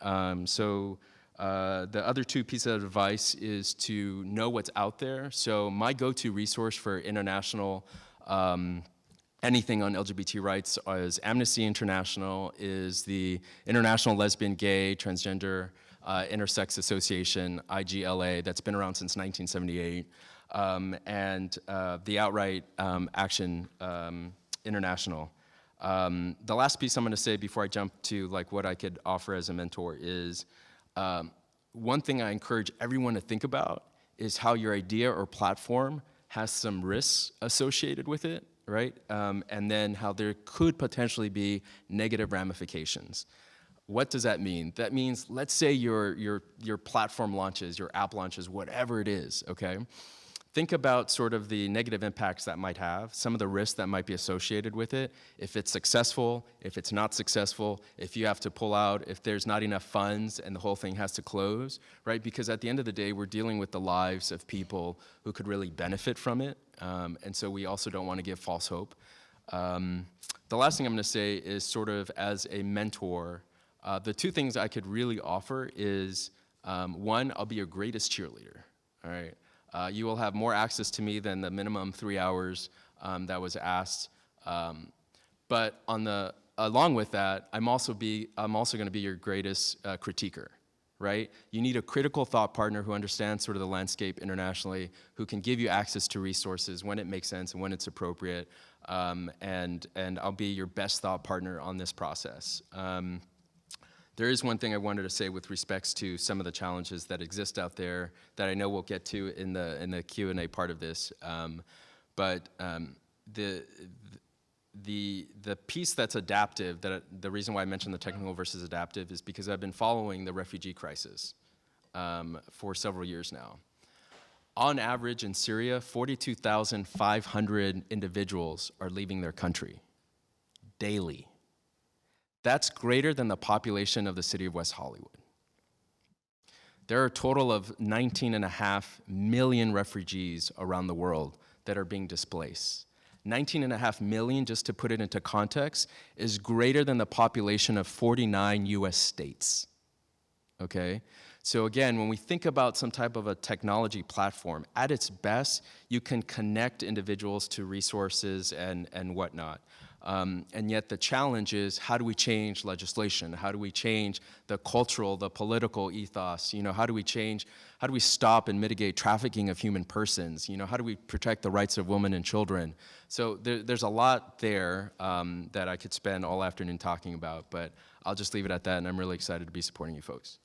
The other two pieces of advice is to know what's out there. So my go-to resource for international anything on LGBT rights is Amnesty International, is the International Lesbian, Gay, Transgender, Intersex Association, IGLA, that's been around since 1978, and the Outright Action International. The last piece I'm going to say before I jump to like what I could offer as a mentor is one thing I encourage everyone to think about is how your idea or platform has some risks associated with it, right? And then how there could potentially be negative ramifications. What does that mean? That means, let's say your platform launches, your app launches, whatever it is, okay? Think about sort of the negative impacts that might have, some of the risks that might be associated with it, if it's successful, if it's not successful, if you have to pull out, if there's not enough funds and the whole thing has to close, right? Because at the end of the day, we're dealing with the lives of people who could really benefit from it, and so we also don't want to give false hope. The last thing I'm going to say is sort of as a mentor, the two things I could really offer is, one, I'll be your greatest cheerleader, all right? You will have more access to me than the minimum 3 hours that was asked. But along with that, I'm also going to be your greatest critiquer, right? You need a critical thought partner who understands sort of the landscape internationally, who can give you access to resources when it makes sense and when it's appropriate. And I'll be your best thought partner on this process. There is one thing I wanted to say with respects to some of the challenges that exist out there that I know we'll get to in the Q&A part of this. But the piece that's adaptive, the reason why I mentioned the technical versus adaptive is because I've been following the refugee crisis for several years now. On average in Syria, 42,500 individuals are leaving their country daily. That's greater than the population of the city of West Hollywood. There are a total of 19.5 million refugees around the world that are being displaced. 19.5 million, just to put it into context, is greater than the population of 49 US states, okay? So again, when we think about some type of a technology platform, at its best, you can connect individuals to resources and whatnot. And yet the challenge is, how do we change legislation? How do we change the cultural, the political ethos? You know, how do we stop and mitigate trafficking of human persons? You know, how do we protect the rights of women and children? So there's a lot there that I could spend all afternoon talking about, but I'll just leave it at that, and I'm really excited to be supporting you folks.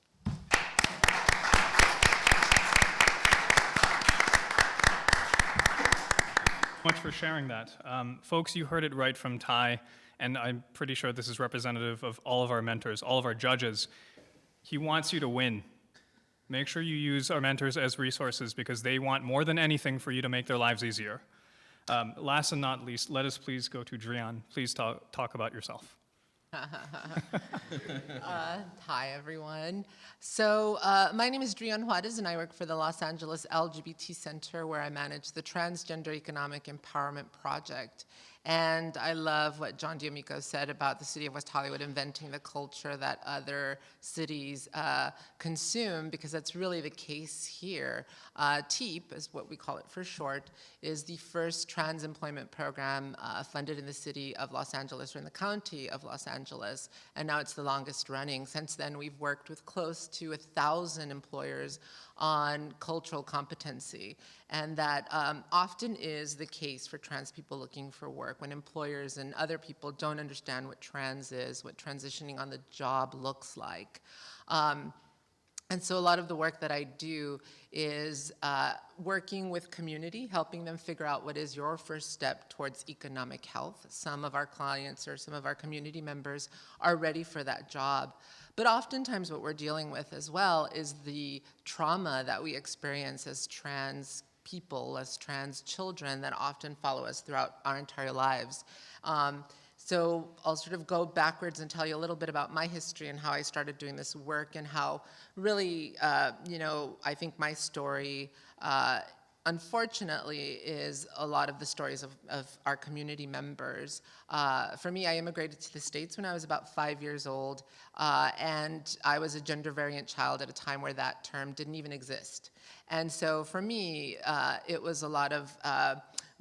Much for sharing that. Folks, you heard it right from Ty, and I'm pretty sure this is representative of all of our mentors, all of our judges. He wants you to win. Make sure you use our mentors as resources because they want more than anything for you to make their lives easier. Last and not least, let us please go to Drian. Please talk about yourself. Hi, everyone. So my name is Drian Juarez, and I work for the Los Angeles LGBT Center, where I manage the Transgender Economic Empowerment Project. And I love what John D'Amico said about the city of West Hollywood inventing the culture that other cities consume, because that's really the case here. TEEP, is what we call it for short, is the first trans employment program funded in the city of Los Angeles or in the county of Los Angeles, and now it's the longest running. Since then, we've worked with close to 1,000 employers on cultural competency, and that often is the case for trans people looking for work when employers and other people don't understand what trans is, what transitioning on the job looks like. And so a lot of the work that I do is working with community, helping them figure out what is your first step towards economic health. Some of our clients or some of our community members are ready for that job. But oftentimes what we're dealing with as well is the trauma that we experience as trans people, as trans children, that often follow us throughout our entire lives. So I'll sort of go backwards and tell you a little bit about my history and how I started doing this work, and how really, you know, I think my story unfortunately, is a lot of the stories of our community members. For me, I immigrated to the States when I was about 5 years old, and I was a gender variant child at a time where that term didn't even exist. And so for me, it was a lot of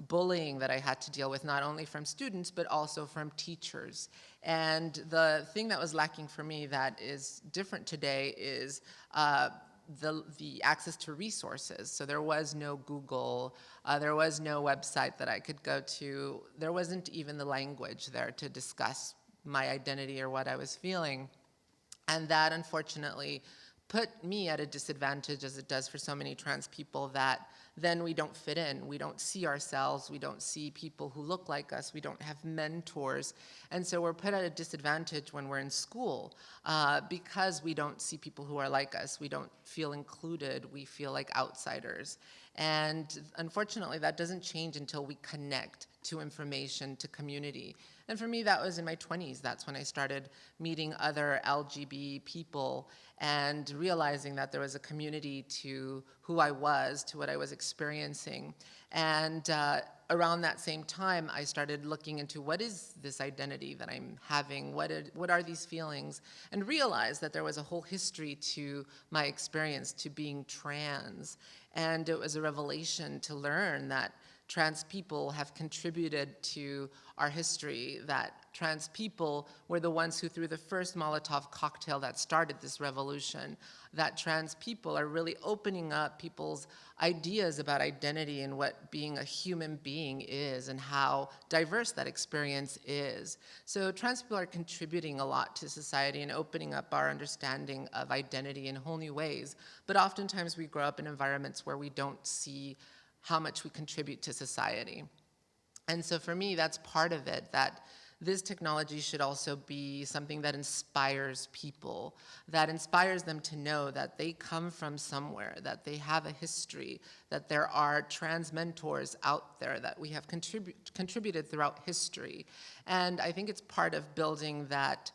bullying that I had to deal with, not only from students, but also from teachers. And the thing that was lacking for me that is different today is the access to resources. So there was no Google, there was no website that I could go to. There wasn't even the language there to discuss my identity or what I was feeling. And that, unfortunately, put me at a disadvantage, as it does for so many trans people, that then we don't fit in. We don't see ourselves. We don't see people who look like us. We don't have mentors. And so we're put at a disadvantage when we're in school because we don't see people who are like us. We don't feel included. We feel like outsiders. And unfortunately, that doesn't change until we connect to information, to community. And for me, that was in my 20s. That's when I started meeting other LGBT people and realizing that there was a community to who I was, to what I was experiencing. And around that same time, I started looking into what is this identity that I'm having, what are these feelings, and realized that there was a whole history to my experience, to being trans. And it was a revelation to learn that trans people have contributed to our history, that trans people were the ones who threw the first Molotov cocktail that started this revolution, that trans people are really opening up people's ideas about identity and what being a human being is and how diverse that experience is. So trans people are contributing a lot to society and opening up our understanding of identity in whole new ways. But oftentimes we grow up in environments where we don't see how much we contribute to society. And so for me, that's part of it, that this technology should also be something that inspires people, that inspires them to know that they come from somewhere, that they have a history, that there are trans mentors out there that we have contributed throughout history. And I think it's part of building that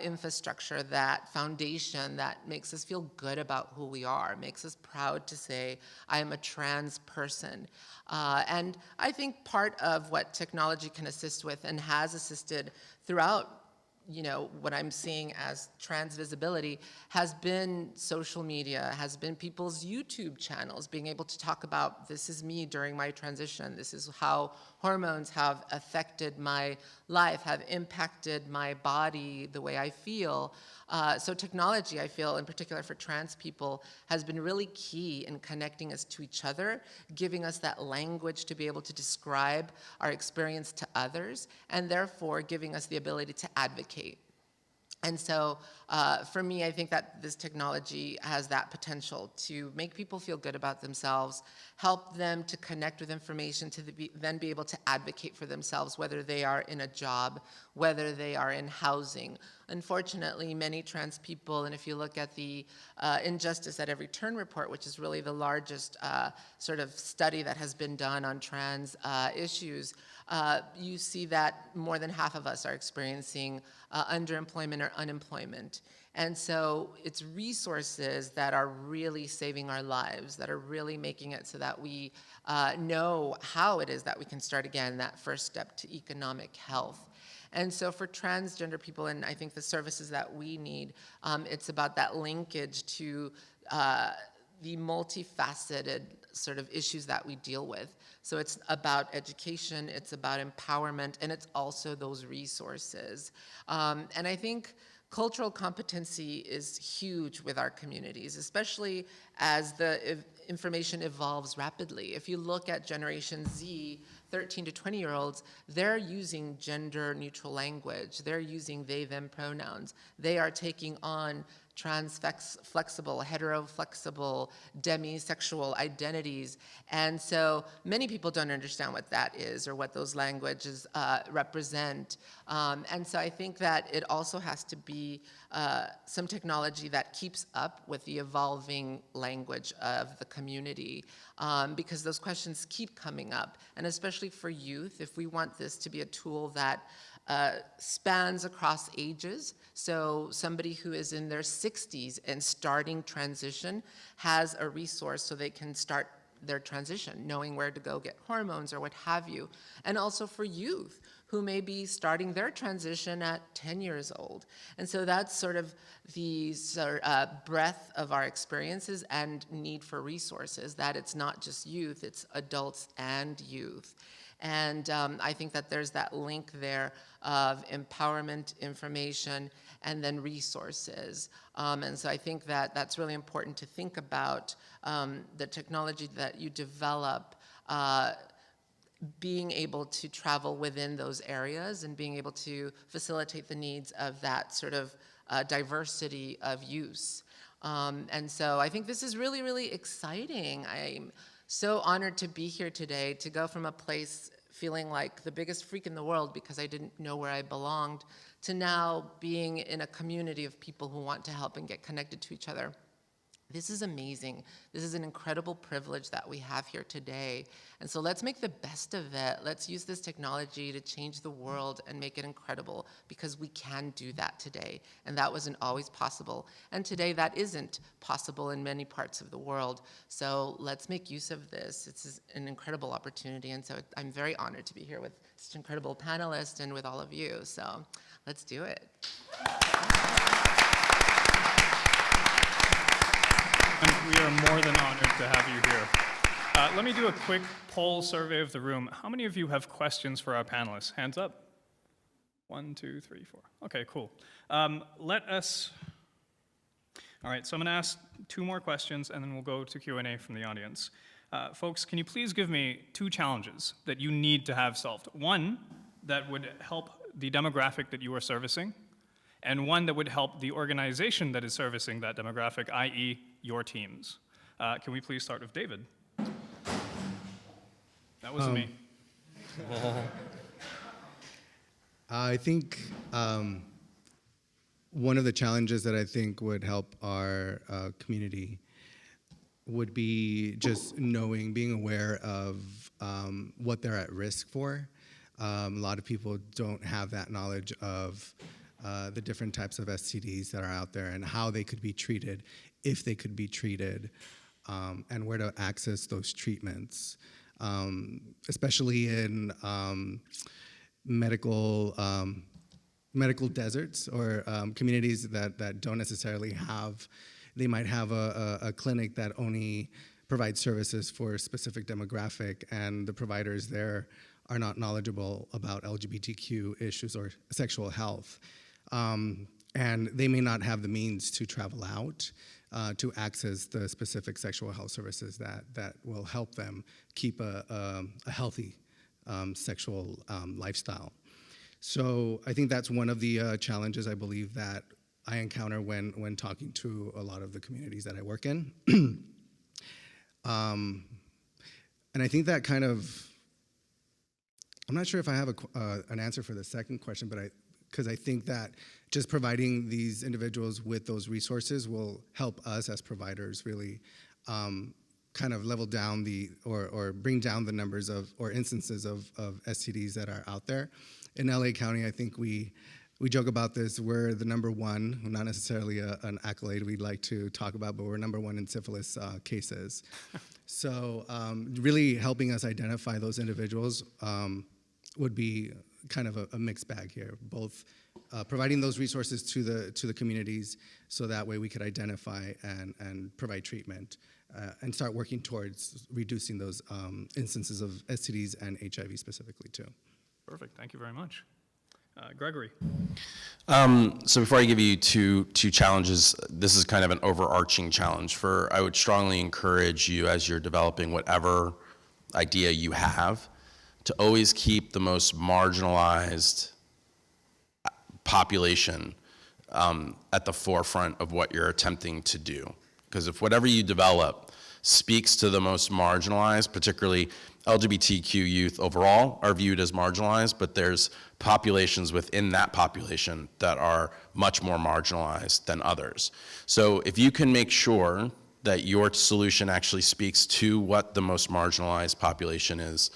infrastructure, that foundation that makes us feel good about who we are, makes us proud to say, I am a trans person. And I think part of what technology can assist with and has assisted throughout, you know, what I'm seeing as trans visibility has been social media, has been people's YouTube channels, being able to talk about, this is me during my transition, this is how hormones have affected my life, have impacted my body, the way I feel. So technology, I feel, in particular for trans people, has been really key in connecting us to each other, giving us that language to be able to describe our experience to others, and therefore giving us the ability to advocate. And so for me, I think that this technology has that potential to make people feel good about themselves, help them to connect with information, to then be able to advocate for themselves, whether they are in a job, whether they are in housing. Unfortunately, many trans people, and if you look at the Injustice at Every Turn report, which is really the largest sort of study that has been done on trans issues, you see that more than half of us are experiencing underemployment or unemployment. And so it's resources that are really saving our lives, that are really making it so that we know how it is that we can start again, that first step to economic health. And so for transgender people, and I think the services that we need, it's about that linkage to the multifaceted sort of issues that we deal with. So it's about education, it's about empowerment, and it's also those resources. And I think cultural competency is huge with our communities, especially as the information evolves rapidly. If you look at Generation Z, 13 to 20-year-olds, they're using gender-neutral language. They're using they/them pronouns. They are taking on trans-flexible, hetero-flexible, demisexual identities. And so many people don't understand what that is or what those languages represent. And so I think that it also has to be some technology that keeps up with the evolving language of the community, because those questions keep coming up. And especially for youth, if we want this to be a tool that spans across ages, so somebody who is in their 60s and starting transition has a resource so they can start their transition, knowing where to go get hormones or what have you. And also for youth who may be starting their transition at 10 years old. And so that's sort of the breadth of our experiences and need for resources, that it's not just youth, it's adults and youth. And I think that there's that link there of empowerment, information, and then resources. And so I think that that's really important to think about the technology that you develop, being able to travel within those areas and being able to facilitate the needs of that sort of diversity of use. And so I think this is really, really exciting. I'm so honored to be here today, to go from a place feeling like the biggest freak in the world because I didn't know where I belonged, to now being in a community of people who want to help and get connected to each other. This is amazing. This is an incredible privilege that we have here today. And so let's make the best of it. Let's use this technology to change the world and make it incredible, because we can do that today. And that wasn't always possible. And today that isn't possible in many parts of the world. So let's make use of this. It's an incredible opportunity. And so I'm very honored to be here with such incredible panelists and with all of you. So let's do it. And we are more than honored to have you here. Let me do a quick poll survey of the room. How many of you have questions for our panelists? Hands up. 1, 2, 3, 4. Okay, cool. All right, so I'm gonna ask 2 more questions and then we'll go to Q&A from the audience. Folks, can you please give me 2 challenges that you need to have solved? One that would help the demographic that you are servicing, and one that would help the organization that is servicing that demographic, i.e. your teams. Can we please start with David? That was me. I think one of the challenges that I think would help our community would be just knowing, being aware of what they're at risk for. A lot of people don't have that knowledge of the different types of STDs that are out there and how they could be treated, if they could be treated, and where to access those treatments, especially in medical deserts or communities that don't necessarily have, they might have a clinic that only provides services for a specific demographic, and the providers there are not knowledgeable about LGBTQ issues or sexual health. And they may not have the means to travel out to access the specific sexual health services that will help them keep a healthy sexual lifestyle. So I think that's one of the challenges I believe that I encounter when talking to a lot of the communities that I work in. And I think that kind of, I'm not sure if I have an answer for the second question, but because I think that just providing these individuals with those resources will help us as providers really kind of level down or bring down the numbers of, or instances of STDs that are out there. In LA County, I think we joke about this, we're the #1, not necessarily an accolade we'd like to talk about, but we're #1 in syphilis cases. So really helping us identify those individuals would be kind of a mixed bag here, both providing those resources to the communities so that way we could identify and provide treatment and start working towards reducing those instances of STDs and HIV specifically too. Perfect, thank you very much. Gregory. So before I give you two challenges, this is kind of an overarching challenge. I would strongly encourage you as you're developing whatever idea you have to always keep the most marginalized population at the forefront of what you're attempting to do. Because if whatever you develop speaks to the most marginalized, particularly LGBTQ youth overall are viewed as marginalized, but there's populations within that population that are much more marginalized than others. So if you can make sure that your solution actually speaks to what the most marginalized population is,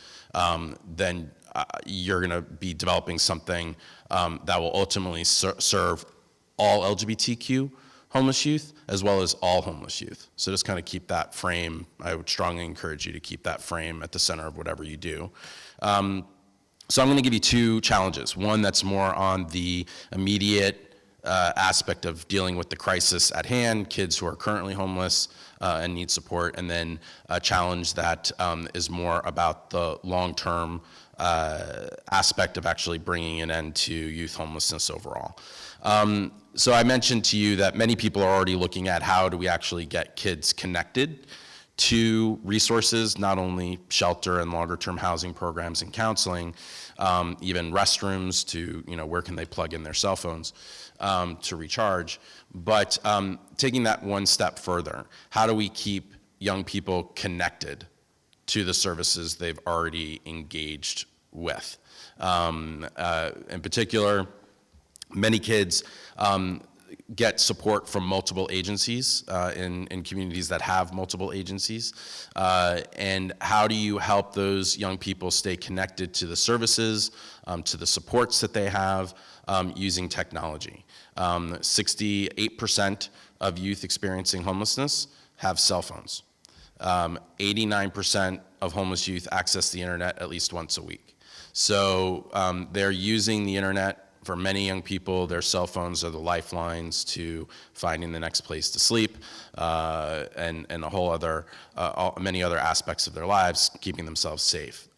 then you're gonna be developing something that will ultimately serve all LGBTQ homeless youth, as well as all homeless youth. So just kind of keep that frame. I would strongly encourage you to keep that frame at the center of whatever you do. So I'm going to give you two challenges. One that's more on the immediate aspect of dealing with the crisis at hand, kids who are currently homeless and need support, and then a challenge that is more about the long-term aspect of actually bringing an end to youth homelessness overall. So I mentioned to you that many people are already looking at how do we actually get kids connected to resources, not only shelter and longer term housing programs and counseling, even restrooms to, where can they plug in their cell phones to recharge, but taking that one step further, how do we keep young people connected to the services they've already engaged with? In particular, many kids get support from multiple agencies in communities that have multiple agencies. And how do you help those young people stay connected to the services, to the supports that they have using technology? 68% of youth experiencing homelessness have cell phones. 89% of homeless youth access the internet at least once a week. So they're using the internet. For many young people, their cell phones are the lifelines to finding the next place to sleep, and a whole other, many other aspects of their lives, keeping themselves safe.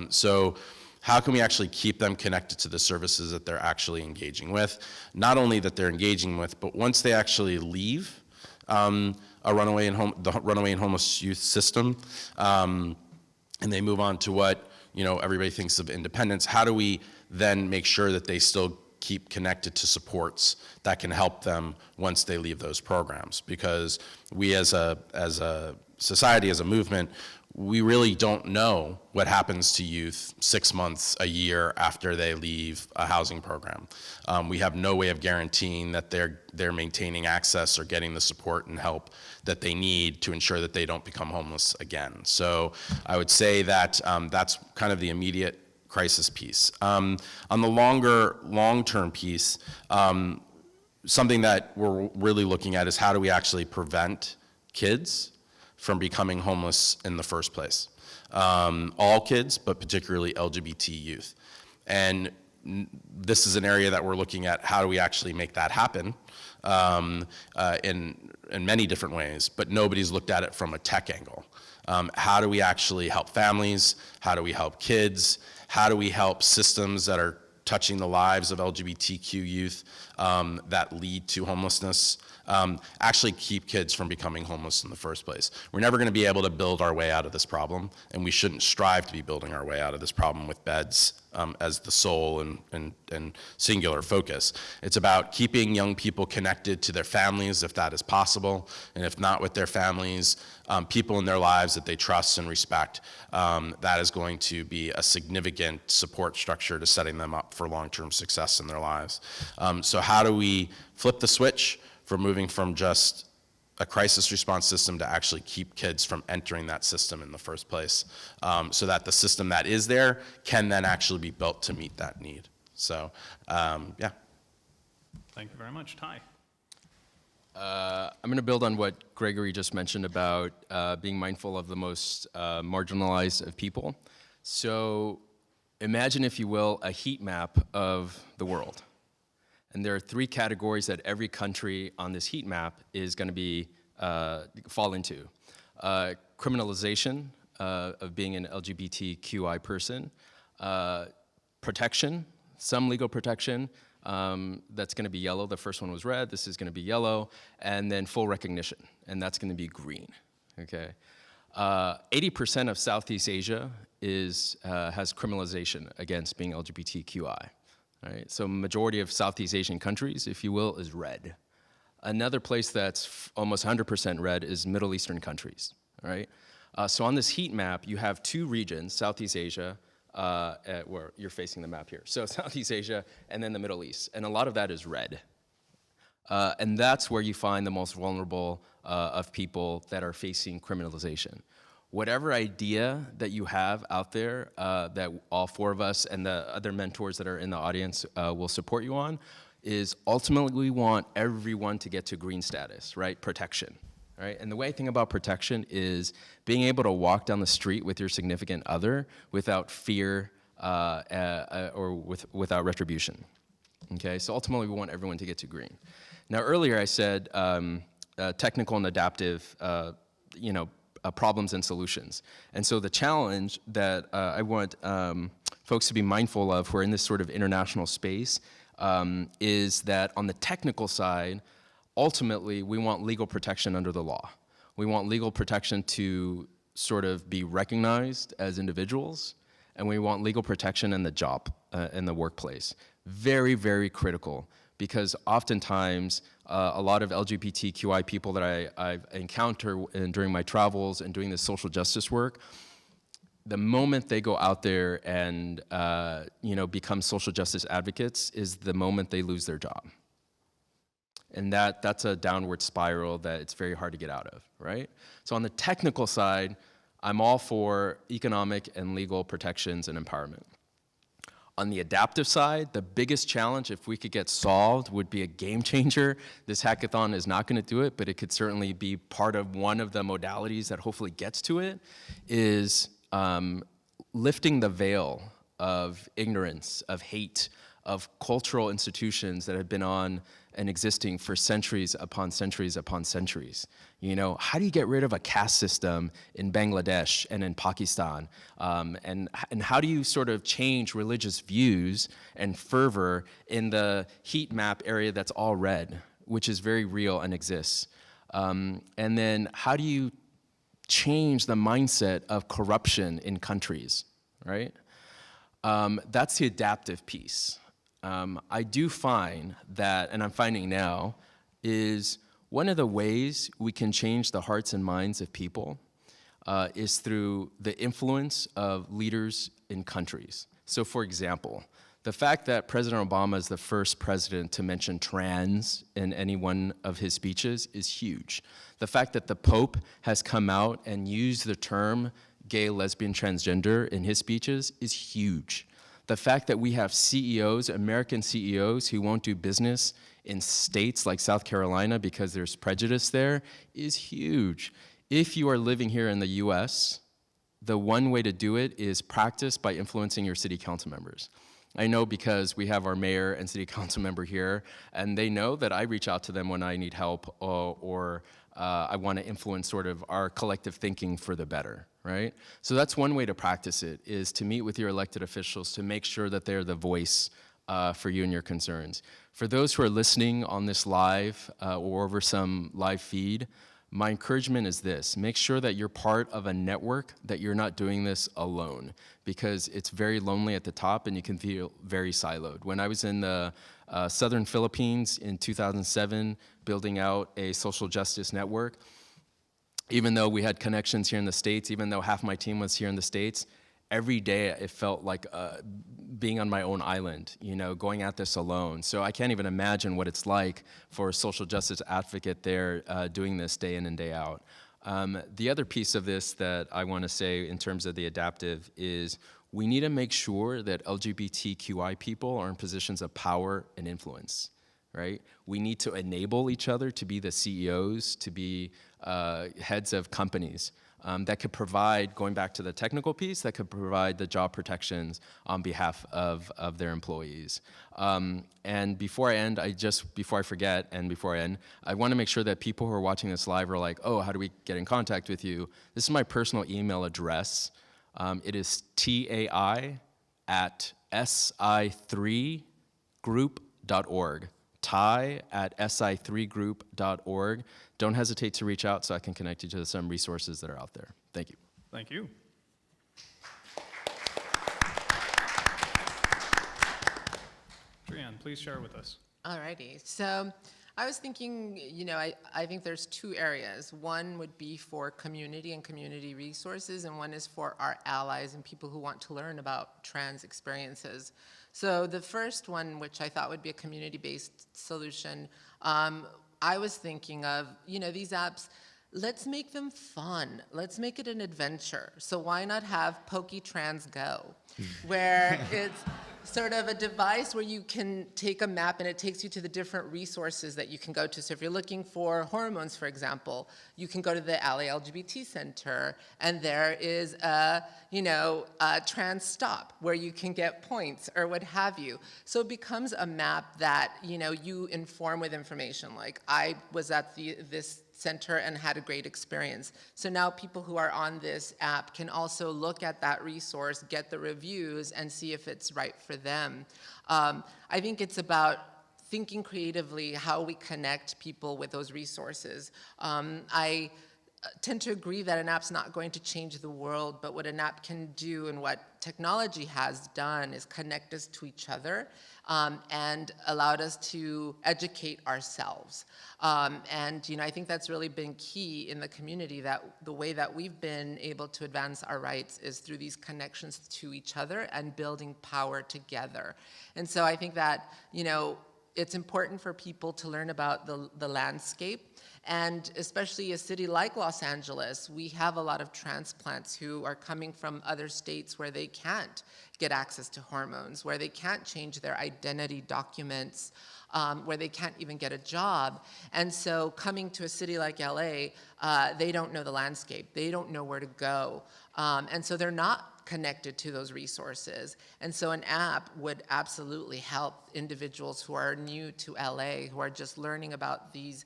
So how can we actually keep them connected to the services that they're actually engaging with? Not only that they're engaging with, but once they actually leave the runaway and homeless youth system, and they move on to what everybody thinks of independence, how do we then make sure that they still keep connected to supports that can help them once they leave those programs? Because we as a society, as a movement, we really don't know what happens to youth 6 months, a year after they leave a housing program. We have no way of guaranteeing that they're maintaining access or getting the support and help that they need to ensure that they don't become homeless again. So I would say that that's kind of the immediate crisis piece. On the long-term piece, something that we're really looking at is how do we actually prevent kids from becoming homeless in the first place. All kids, but particularly LGBT youth. And this is an area that we're looking at, how do we actually make that happen in many different ways, but nobody's looked at it from a tech angle. How do we actually help families? How do we help kids? How do we help systems that are touching the lives of LGBTQ youth that lead to homelessness, actually keep kids from becoming homeless in the first place? We're never going to be able to build our way out of this problem, and we shouldn't strive to be building our way out of this problem with beds as the sole and singular focus. It's about keeping young people connected to their families if that is possible, and if not with their families, people in their lives that they trust and respect. That is going to be a significant support structure to setting them up for long-term success in their lives. So how do we flip the switch from moving from just a crisis response system to actually keep kids from entering that system in the first place, so that the system that is there can then actually be built to meet that need? So, yeah. Thank you very much. Ty. I'm going to build on what Gregory just mentioned about being mindful of the most marginalized of people. So imagine, if you will, a heat map of the world. And there are 3 categories that every country on this heat map is going to be fall into. Criminalization of being an LGBTQI person, protection, some legal protection, that's going to be yellow. The first one was red, this is going to be yellow, and then full recognition, and that's going to be green, okay? 80% of Southeast Asia has criminalization against being LGBTQI. Right? So majority of Southeast Asian countries, if you will, is red. Another place that's almost 100% red is Middle Eastern countries, right? So on this heat map, you have 2 regions, Southeast Asia, where you're facing the map here. So Southeast Asia and then the Middle East, and a lot of that is red. And that's where you find the most vulnerable of people that are facing criminalization. Whatever idea that you have out there that all 4 of us and the other mentors that are in the audience will support you on, is ultimately we want everyone to get to green status, right? Protection, right? And the way I think about protection is being able to walk down the street with your significant other without fear or without retribution, okay? So ultimately we want everyone to get to green. Now earlier I said technical and adaptive, problems and solutions. And so the challenge that I want folks to be mindful of who are in this sort of international space is that on the technical side, ultimately we want legal protection under the law. We want legal protection to sort of be recognized as individuals, and we want legal protection in the job, in the workplace. Very, very critical, because oftentimes a lot of LGBTQI people that I've encountered during my travels and doing this social justice work, the moment they go out there and become social justice advocates is the moment they lose their job. And that's a downward spiral that it's very hard to get out of, right? So on the technical side, I'm all for economic and legal protections and empowerment. On the adaptive side, the biggest challenge, if we could get solved, would be a game changer. This hackathon is not gonna do it, but it could certainly be part of one of the modalities that hopefully gets to it, is lifting the veil of ignorance, of hate, of cultural institutions that have been on and existing for centuries upon centuries upon centuries. You know, how do you get rid of a caste system in Bangladesh and in Pakistan? And how do you sort of change religious views and fervor in the heat map area that's all red, which is very real and exists? And then how do you change the mindset of corruption in countries, right? That's the adaptive piece. I do find that, and I'm finding now, is one of the ways we can change the hearts and minds of people is through the influence of leaders in countries. So for example, the fact that President Obama is the first president to mention trans in any one of his speeches is huge. The fact that the Pope has come out and used the term gay, lesbian, transgender in his speeches is huge. The fact that we have CEOs, American CEOs, who won't do business in states like South Carolina because there's prejudice there is huge. If you are living here in the US, the one way to do it is practice by influencing your city council members. I know because we have our mayor and city council member here, and they know that I reach out to them when I need help or I want to influence sort of our collective thinking for the better, right? So that's one way to practice it, is to meet with your elected officials to make sure that they're the voice for you and your concerns. For those who are listening on this live or over some live feed, my encouragement is this: make sure that you're part of a network, that you're not doing this alone, because it's very lonely at the top and you can feel very siloed. When I was in the southern Philippines in 2007, building out a social justice network, even though we had connections here in the States, even though half my team was here in the States, every day it felt like being on my own island, you know, going at this alone. So I can't even imagine what it's like for a social justice advocate there doing this day in and day out. The other piece of this that I want to say in terms of the adaptive is we need to make sure that LGBTQI people are in positions of power and influence, right? We need to enable each other to be the CEOs, to be heads of companies. That could provide, going back to the technical piece, that could provide the job protections on behalf of their employees. And before I end, before I forget and before I end, I want to make sure that people who are watching this live are like, oh, how do we get in contact with you? This is my personal email address. It is tai@si3group.org. tai@si3group.org. Don't hesitate to reach out so I can connect you to some resources that are out there. Thank you. Thank you. Drian, please share with us. Alrighty, so I was thinking, you know, I think there's two areas. One would be for community and community resources, and one is for our allies and people who want to learn about trans experiences. So the first one, which I thought would be a community-based solution, I was thinking of, you know, these apps, let's make them fun. Let's make it an adventure. So why not have Pokey Trans Go, where sort of a device where you can take a map and it takes you to the different resources that you can go to. So if you're looking for hormones, for example, you can go to the LA LGBT Center, and there is a trans stop where you can get points or what have you. So it becomes a map that you inform with information. Like, I was at this center and had a great experience. So now people who are on this app can also look at that resource, get the reviews, and see if it's right for them. I think it's about thinking creatively how we connect people with those resources. I tend to agree that an app's not going to change the world, but what an app can do and what technology has done is connect us to each other and allowed us to educate ourselves. I think that's really been key in the community, that the way that we've been able to advance our rights is through these connections to each other and building power together. And so I think that, it's important for people to learn about the landscape. And especially a city like Los Angeles, we have a lot of transplants who are coming from other states where they can't get access to hormones, where they can't change their identity documents, where they can't even get a job. And so coming to a city like LA, they don't know the landscape. They don't know where to go. And so they're not connected to those resources. And so an app would absolutely help individuals who are new to LA, who are just learning about these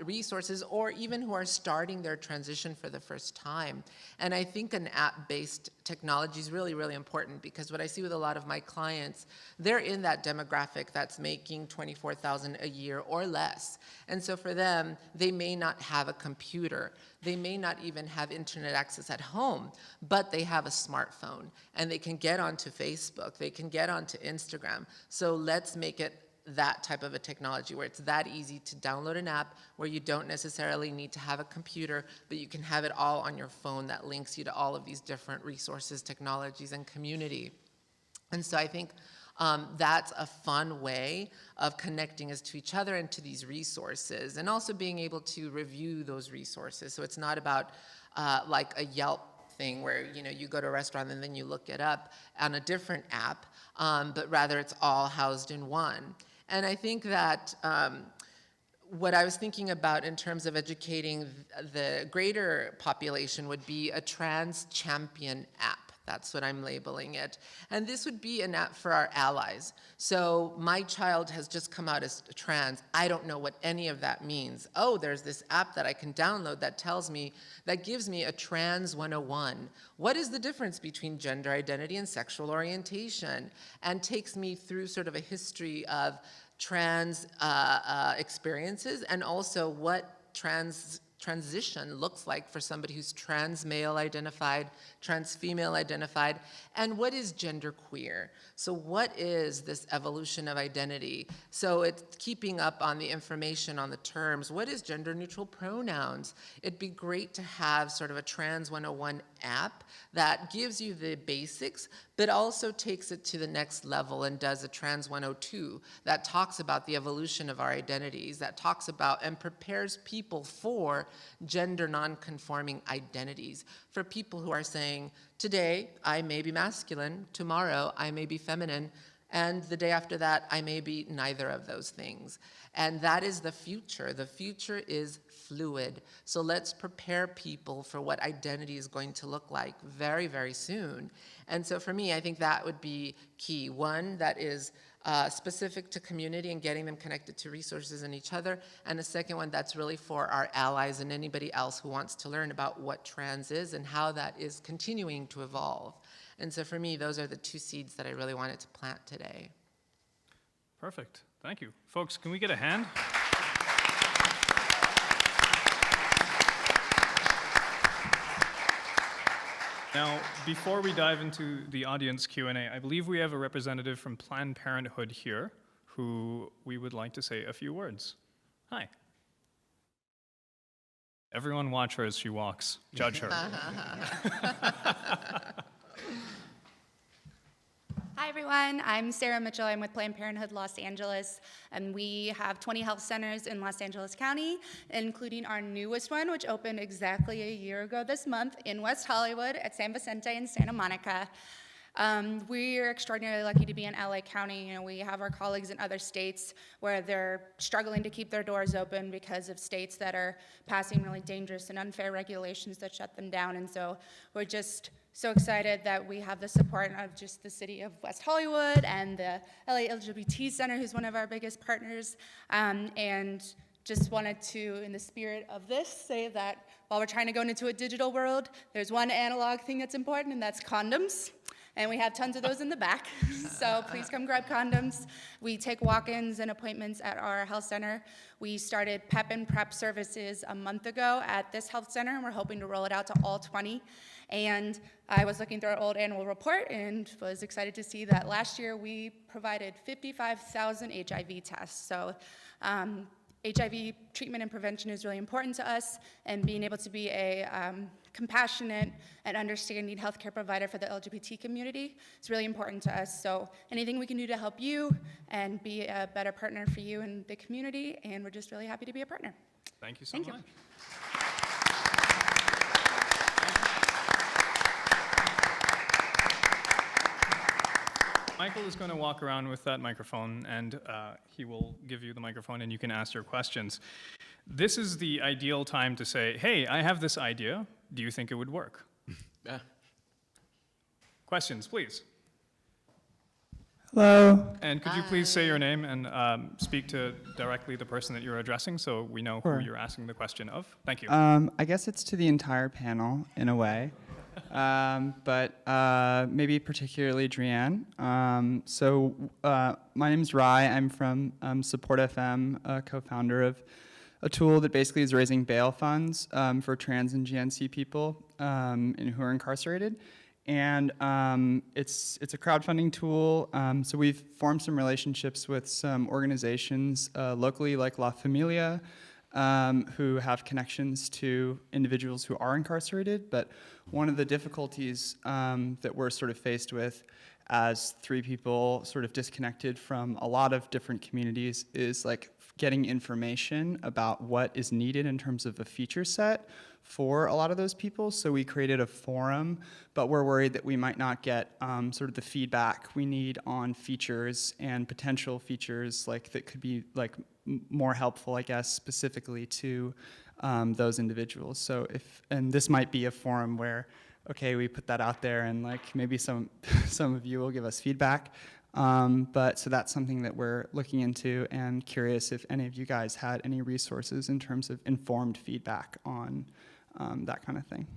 resources, or even who are starting their transition for the first time. And I think an app-based technology is really, really important, because what I see with a lot of my clients, they're in that demographic that's making $24,000 a year or less. And so for them, they may not have a computer. They may not even have internet access at home, but they have a smartphone and they can get onto Facebook, they can get onto Instagram. So let's make it that type of a technology where it's that easy to download an app, where you don't necessarily need to have a computer, but you can have it all on your phone that links you to all of these different resources, technologies, and community. And so I think that's a fun way of connecting us to each other and to these resources, and also being able to review those resources. So it's not about like a Yelp thing where you go to a restaurant and then you look it up on a different app, but rather it's all housed in one. And I think that what I was thinking about in terms of educating the greater population would be a trans champion app. That's what I'm labeling it. And this would be an app for our allies. So my child has just come out as trans. I don't know what any of that means. Oh, there's this app that I can download that tells me, that gives me a trans 101. What is the difference between gender identity and sexual orientation? And takes me through sort of a history of trans experiences, and also what transition looks like for somebody who's trans male identified, trans female identified, and what is gender queer. So what is this evolution of identity? So it's keeping up on the information on the terms. What is gender neutral pronouns? It'd be great to have sort of a Trans 101 app that gives you the basics, but also takes it to the next level and does a Trans 102 that talks about the evolution of our identities, that talks about and prepares people for gender non-conforming identities, for people who are saying, today I may be masculine, tomorrow I may be feminine, and the day after that I may be neither of those things. And that is the future. The future is fluid. So let's prepare people for what identity is going to look like very, very soon. And so for me, I think that would be key. One that is specific to community and getting them connected to resources and each other. And a second one that's really for our allies and anybody else who wants to learn about what trans is and how that is continuing to evolve. And so for me, those are the two seeds that I really wanted to plant today. Perfect. Thank you. Folks, can we get a hand? Now, before we dive into the audience Q&A, I believe we have a representative from Planned Parenthood here who we would like to say a few words. Hi. Everyone watch her as she walks. Judge her. Hi everyone, I'm Sarah Mitchell. I'm with Planned Parenthood Los Angeles, and we have 20 health centers in Los Angeles County, including our newest one, which opened exactly a year ago this month in West Hollywood at San Vicente in Santa Monica. We are extraordinarily lucky to be in LA County. You know, we have our colleagues in other states where they're struggling to keep their doors open because of states that are passing really dangerous and unfair regulations that shut them down. And so we're just so excited that we have the support of just the city of West Hollywood and the LA LGBT Center, who's one of our biggest partners. And just wanted to, in the spirit of this, say that while we're trying to go into a digital world, there's one analog thing that's important, and that's condoms. And we have tons of those in the back, so please come grab condoms. We take walk-ins and appointments at our health center. We started PEP and PrEP services a month ago at this health center, and we're hoping to roll it out to all 20. And I was looking through our old annual report and was excited to see that last year we provided 55,000 HIV tests. So HIV treatment and prevention is really important to us, and being able to be a compassionate and understanding healthcare provider for the LGBT community is really important to us. So anything we can do to help you and be a better partner for you and the community, and we're just really happy to be a partner. Thank you so Thank much. you. Michael is going to walk around with that microphone, and he will give you the microphone, and you can ask your questions. This is the ideal time to say, hey, I have this idea. Do you think it would work? Yeah. Questions, please. Hello. And could you please say your name and speak to directly the person that you're addressing so we know Sure. who you're asking the question of? Thank you. I guess it's to the entire panel in a way, but maybe particularly Drian. My name is Rai. I'm from Support FM, co-founder of a tool that basically is raising bail funds for trans and GNC people who are incarcerated. And it's a crowdfunding tool. So we've formed some relationships with some organizations locally, like La Familia, who have connections to individuals who are incarcerated. But one of the difficulties that we're sort of faced with as three people sort of disconnected from a lot of different communities is like getting information about what is needed in terms of a feature set for a lot of those people. So we created a forum, but we're worried that we might not get sort of the feedback we need on features and potential features like that could be like more helpful, I guess, specifically to those individuals. So and this might be a forum where, okay, we put that out there and like maybe some of you will give us feedback. But so that's something that we're looking into, and curious if any of you guys had any resources in terms of informed feedback on that kind of thing.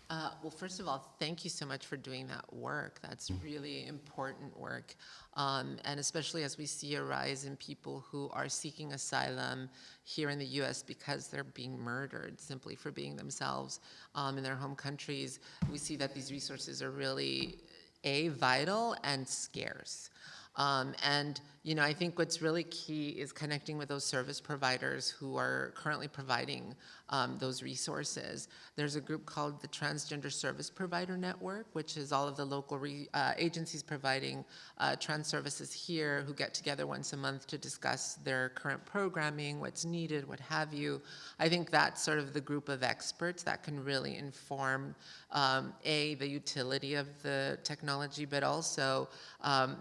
Well, first of all, thank you so much for doing that work. That's really important work. And especially as we see a rise in people who are seeking asylum here in the US because they're being murdered simply for being themselves in their home countries, we see that these resources are really vital and scarce. And I think what's really key is connecting with those service providers who are currently providing those resources. There's a group called the Transgender Service Provider Network, which is all of the local agencies providing trans services here who get together once a month to discuss their current programming, what's needed, what have you. I think that's sort of the group of experts that can really inform the utility of the technology, but also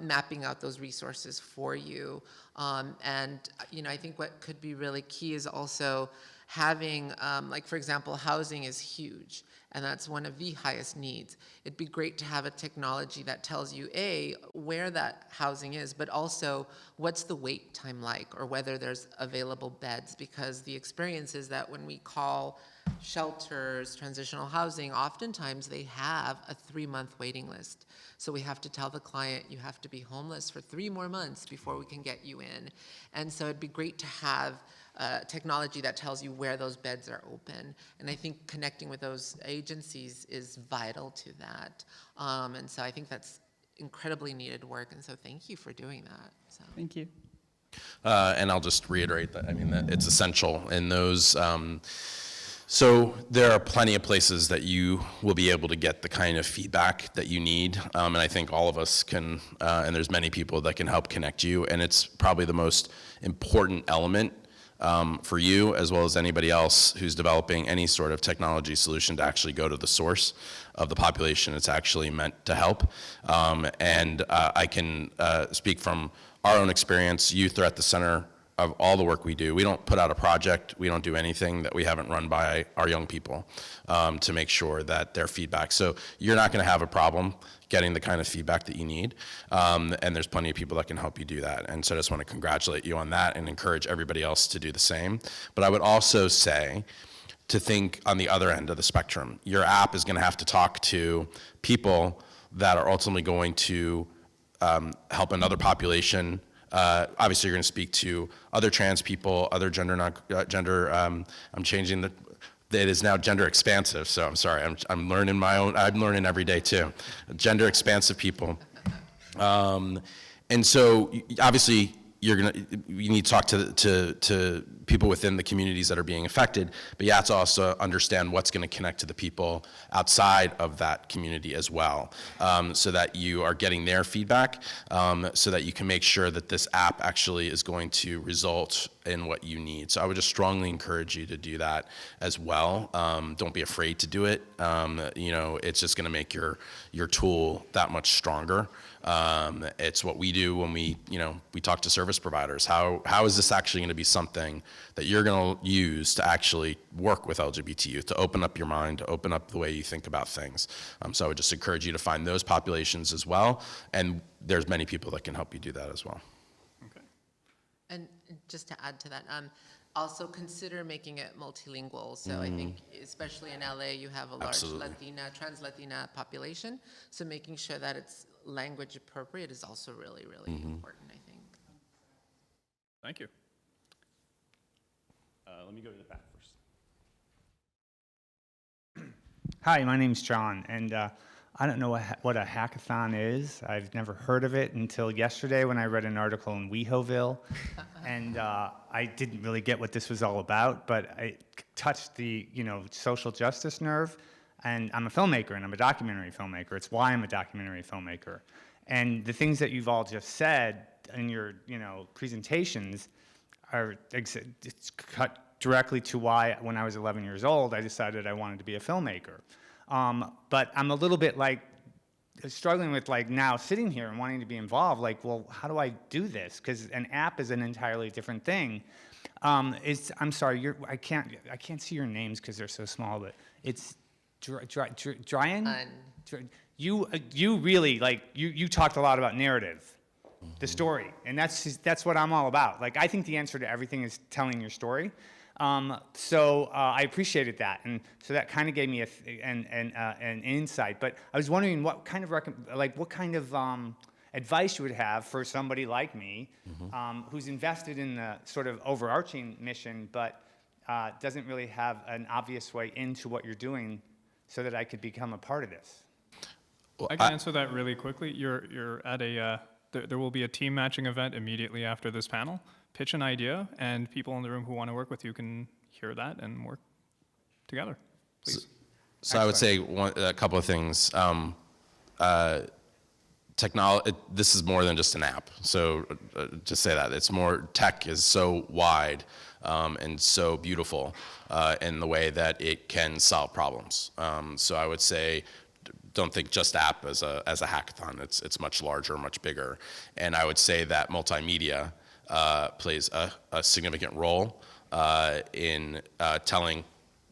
mapping out those resources for you. And I think what could be really key is also having, like for example, housing is huge, and that's one of the highest needs. It'd be great to have a technology that tells you, where that housing is, but also what's the wait time like, or whether there's available beds, because the experience is that when we call shelters, transitional housing, oftentimes they have a 3-month waiting list. So we have to tell the client, you have to be homeless for 3 more months before we can get you in. And so it'd be great to have technology that tells you where those beds are open. And I think connecting with those agencies is vital to that. And so I think that's incredibly needed work. And so thank you for doing that. So. Thank you. And I'll just reiterate that, that it's essential in those. So there are plenty of places that you will be able to get the kind of feedback that you need, and I think all of us can, and there's many people that can help connect you, and it's probably the most important element for you as well as anybody else who's developing any sort of technology solution to actually go to the source of the population it's actually meant to help. I can speak from our own experience. Youth are at the center of all the work we do. We don't put out a project, we don't do anything that we haven't run by our young people to make sure that their feedback. So you're not gonna have a problem getting the kind of feedback that you need. And there's plenty of people that can help you do that. And so I just wanna congratulate you on that and encourage everybody else to do the same. But I would also say to think on the other end of the spectrum. Your app is gonna have to talk to people that are ultimately going to help another population. Obviously, you're going to speak to other trans people, other I'm changing it is now gender expansive. So I'm sorry, I'm learning I'm learning every day too. Gender expansive people, and so obviously you need to talk to people within the communities that are being affected, but you have to also understand what's going to connect to the people outside of that community as well, so that you are getting their feedback, so that you can make sure that this app actually is going to result in what you need. So I would just strongly encourage you to do that as well. Don't be afraid to do it. It's just going to make your tool that much stronger. It's what we do when we talk to service providers. How is this actually going to be something that you're going to use to actually work with LGBT youth, to open up your mind, to open up the way you think about things? So I would just encourage you to find those populations as well, and there's many people that can help you do that as well. Okay. And just to add to that, also consider making it multilingual. So I think, especially in LA, you have a large Absolutely. trans Latina population. So making sure that it's language appropriate is also really, really important, I think. Thank you. Let me go to the back first. Hi, my name's John, and I don't know what a hackathon is. I've never heard of it until yesterday when I read an article in WeHoville, and I didn't really get what this was all about, but it touched the social justice nerve. And I'm a filmmaker, and I'm a documentary filmmaker. It's why I'm a documentary filmmaker. And the things that you've all just said in your presentations it's cut directly to why, when I was 11 years old, I decided I wanted to be a filmmaker. But I'm a little bit struggling with now sitting here and wanting to be involved. Well, how do I do this? Because an app is an entirely different thing. I'm sorry, I can't see your names because they're so small, but it's Drian? You really, you talked a lot about narrative, the story, and that's what I'm all about. I think the answer to everything is telling your story. So I appreciated that, and so that kind of gave me an insight. But I was wondering what kind of advice you would have for somebody like me, who's invested in the sort of overarching mission, but doesn't really have an obvious way into what you're doing, so that I could become a part of this. Well, I can answer that really quickly. You're at there will be a team matching event immediately after this panel. Pitch an idea, and people in the room who want to work with you can hear that and work together. Please. So I would say a couple of things. This is more than just an app. So just say that it's more. Tech is so wide and so beautiful in the way that it can solve problems. So I would say, don't think just app as a hackathon. It's much larger, much bigger. And I would say that multimedia plays a significant role in telling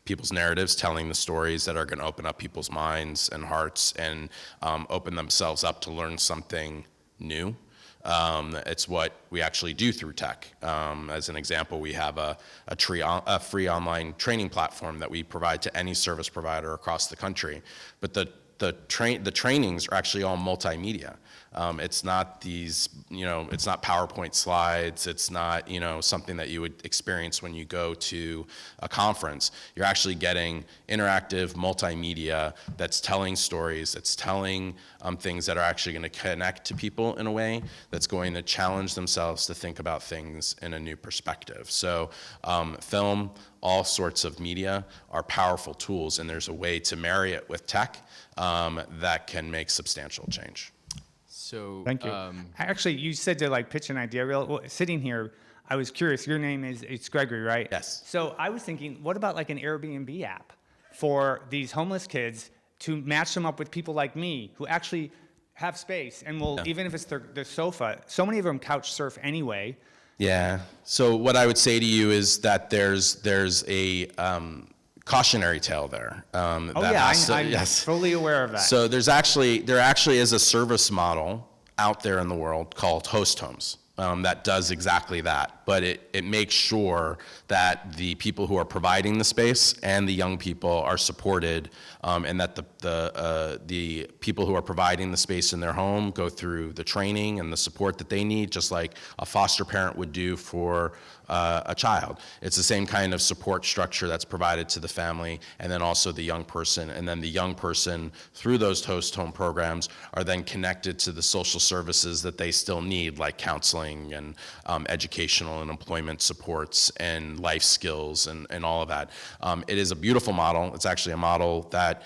people's narratives, telling the stories that are going to open up people's minds and hearts and open themselves up to learn something new. It's what we actually do through tech. As an example, we have a free online training platform that we provide to any service provider across the country. But the trainings are actually all multimedia. It's not these, it's not PowerPoint slides. It's not, something that you would experience when you go to a conference. You're actually getting interactive multimedia that's telling stories, that's telling things that are actually going to connect to people in a way that's going to challenge themselves to think about things in a new perspective. So film, all sorts of media are powerful tools, and there's a way to marry it with tech that can make substantial change. So Thank you. Actually, you said to pitch an idea. Sitting here, I was curious, your name is, it's Gregory, right? Yes. So I was thinking, what about like an Airbnb app for these homeless kids to match them up with people like me who actually have space and will, even if it's their sofa, so many of them couch surf anyway. Yeah. So what I would say to you is that there's a cautionary tale there. I'm fully aware of that. So there actually is a service model out there in the world called host homes. That does exactly that, but it makes sure that the people who are providing the space and the young people are supported, and that the people who are providing the space in their home go through the training and the support that they need, just like a foster parent would do for a child. It's the same kind of support structure that's provided to the family, and then also the young person, and then the young person through those host home programs are then connected to the social services that they still need, like counseling and educational and employment supports and life skills and all of that. It is a beautiful model. It's actually a model that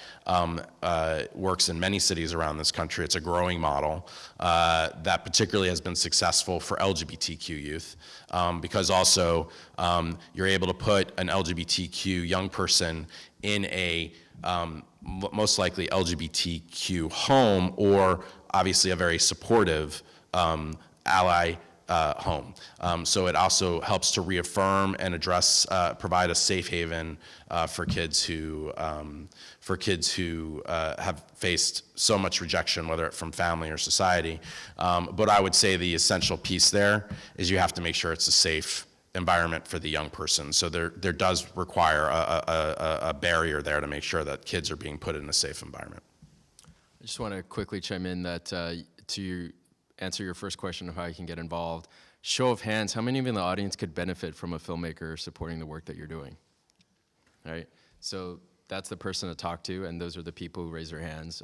works in many cities around this country. It's a growing model that particularly has been successful for LGBTQ youth, because also you're able to put an LGBTQ young person in a most likely LGBTQ home, or obviously a very supportive ally home. So it also helps to reaffirm and address, provide a safe haven for kids who have faced so much rejection, whether from family or society. But I would say the essential piece there is you have to make sure it's a safe environment for the young person. So there does require a barrier there to make sure that kids are being put in a safe environment. I just want to quickly chime in that to answer your first question of how you can get involved. Show of hands, how many of you in the audience could benefit from a filmmaker supporting the work that you're doing? Right? So that's the person to talk to, and those are the people who raise their hands.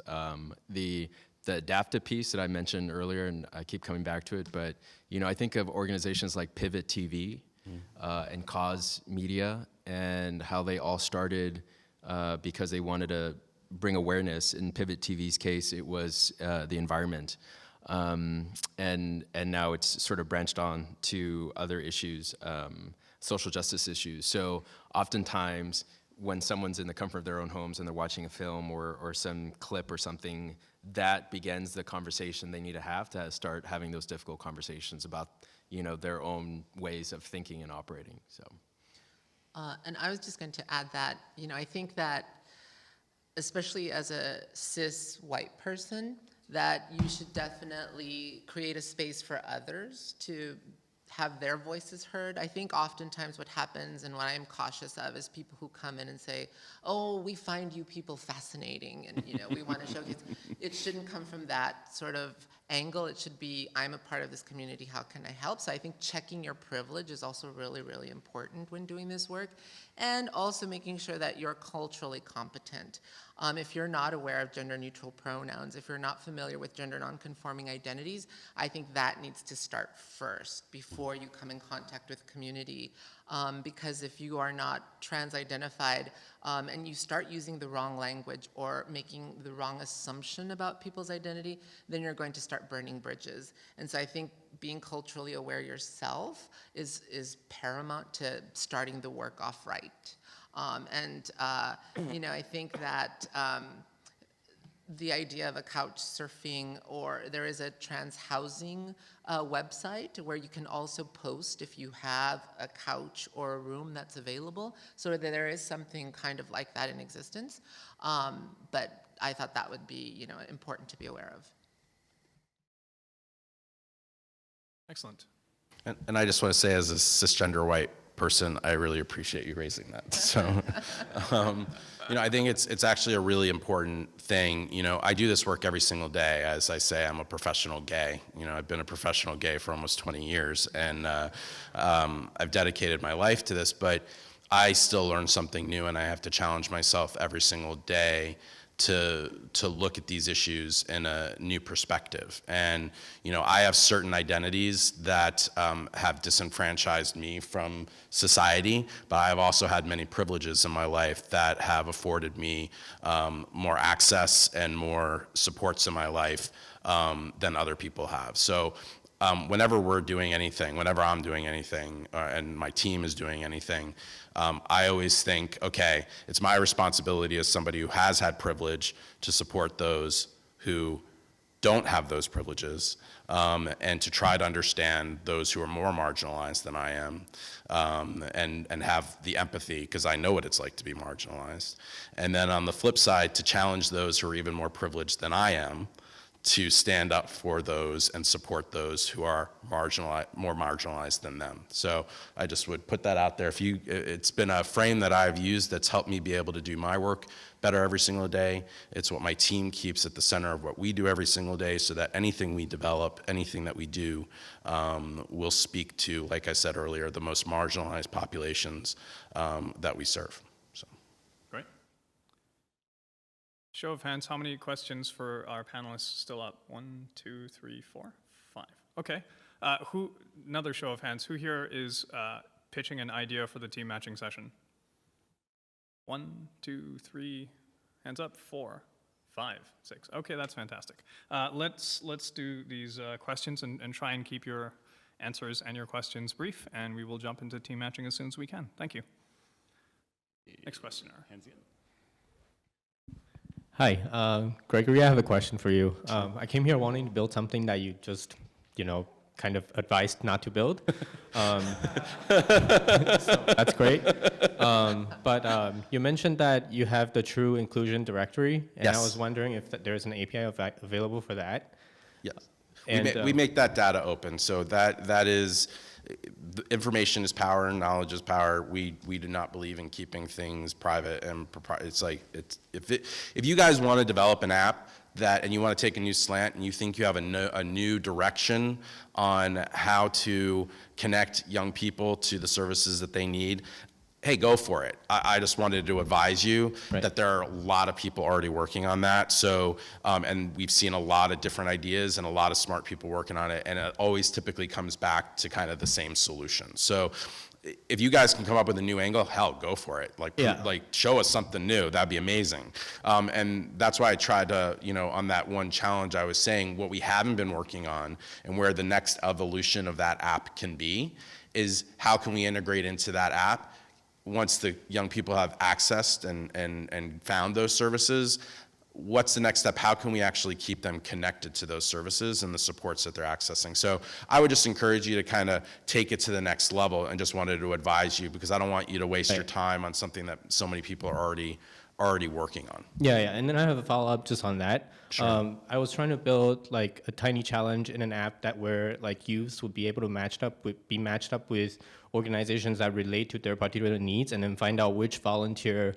The adaptive piece that I mentioned earlier, and I keep coming back to it, but I think of organizations like Pivot TV and Cause Media, and how they all started because they wanted to bring awareness. In Pivot TV's case, it was the environment. And now it's sort of branched on to other issues, social justice issues. So oftentimes when someone's in the comfort of their own homes and they're watching a film or some clip or something, that begins the conversation they need to start having those difficult conversations about, their own ways of thinking and operating, so. And I was just going to add that, I think that especially as a cis white person, that you should definitely create a space for others to have their voices heard. I think oftentimes what happens, and what I'm cautious of, is people who come in and say, oh, we find you people fascinating, and we want to showcase. It shouldn't come from that sort of angle. It should be, I'm a part of this community, how can I help? So I think checking your privilege is also really, really important when doing this work, and also making sure that you're culturally competent. If you're not aware of gender-neutral pronouns, if you're not familiar with gender nonconforming identities, I think that needs to start first before you come in contact with community. Because if you are not trans-identified and you start using the wrong language or making the wrong assumption about people's identity, then you're going to start burning bridges. And so I think being culturally aware yourself is paramount to starting the work off right. I think that the idea of a couch surfing, or there is a trans housing website where you can also post if you have a couch or a room that's available. So there is something kind of like that in existence. But I thought that would be, important to be aware of. Excellent. And I just want to say, as a cisgender white person, I really appreciate you raising that. So, I think it's actually a really important thing. I do this work every single day. As I say, I'm a professional gay. I've been a professional gay for almost 20 years, and I've dedicated my life to this, but I still learn something new, and I have to challenge myself every single day to look at these issues in a new perspective. And I have certain identities that have disenfranchised me from society, but I've also had many privileges in my life that have afforded me more access and more supports in my life than other people have. So whenever we're doing anything, whenever I'm doing anything, and my team is doing anything, I always think, okay, it's my responsibility as somebody who has had privilege to support those who don't have those privileges, and to try to understand those who are more marginalized than I am, and have the empathy, because I know what it's like to be marginalized. And then on the flip side, to challenge those who are even more privileged than I am, to stand up for those and support those who are more marginalized than them. So I just would put that out there. It's been a frame that I've used that's helped me be able to do my work better every single day. It's what my team keeps at the center of what we do every single day, so that anything we develop, anything that we do, will speak to, like I said earlier, the most marginalized populations that we serve. So. Great. Show of hands, how many questions for our panelists still up? 1, 2, 3, 4, 5. Okay. Another show of hands, who here is pitching an idea for the team matching session? 1, 2, 3, hands up, 4, 5, 6. Okay, that's fantastic. Let's do these questions and try and keep your answers and your questions brief, and we will jump into team matching as soon as we can. Thank you. Next questioner. Hi, Gregory, I have a question for you. I came here wanting to build something that you just, kind of advised not to build. So that's great. But you mentioned that you have the True Inclusion Directory, and Yes. I was wondering if there's an API available for that. Yes. And, we make that data open, so that is, information is power and knowledge is power. We do not believe in keeping things private and proprietary. If you guys want to develop an app and you want to take a new slant and you think you have a new direction on how to connect young people to the services that they need, hey, go for it. I just wanted to advise you that there are a lot of people already working on that. So, and we've seen a lot of different ideas and a lot of smart people working on it, and it always typically comes back to kind of the same solution. So if you guys can come up with a new angle, hell, go for it. Like show us something new, that'd be amazing. And that's why I tried to, on that one challenge I was saying, what we haven't been working on and where the next evolution of that app can be is how can we integrate into that app once the young people have accessed and found those services. What's the next step? How can we actually keep them connected to those services and the supports that they're accessing? So I would just encourage you to kind of take it to the next level, and just wanted to advise you, because I don't want you to waste your time on something that so many people are already working on. Yeah, and then I have a follow-up just on that. Sure. I was trying to build like a tiny challenge in an app that where like youths would be able to be matched up with organizations that relate to their particular needs, and then find out which volunteer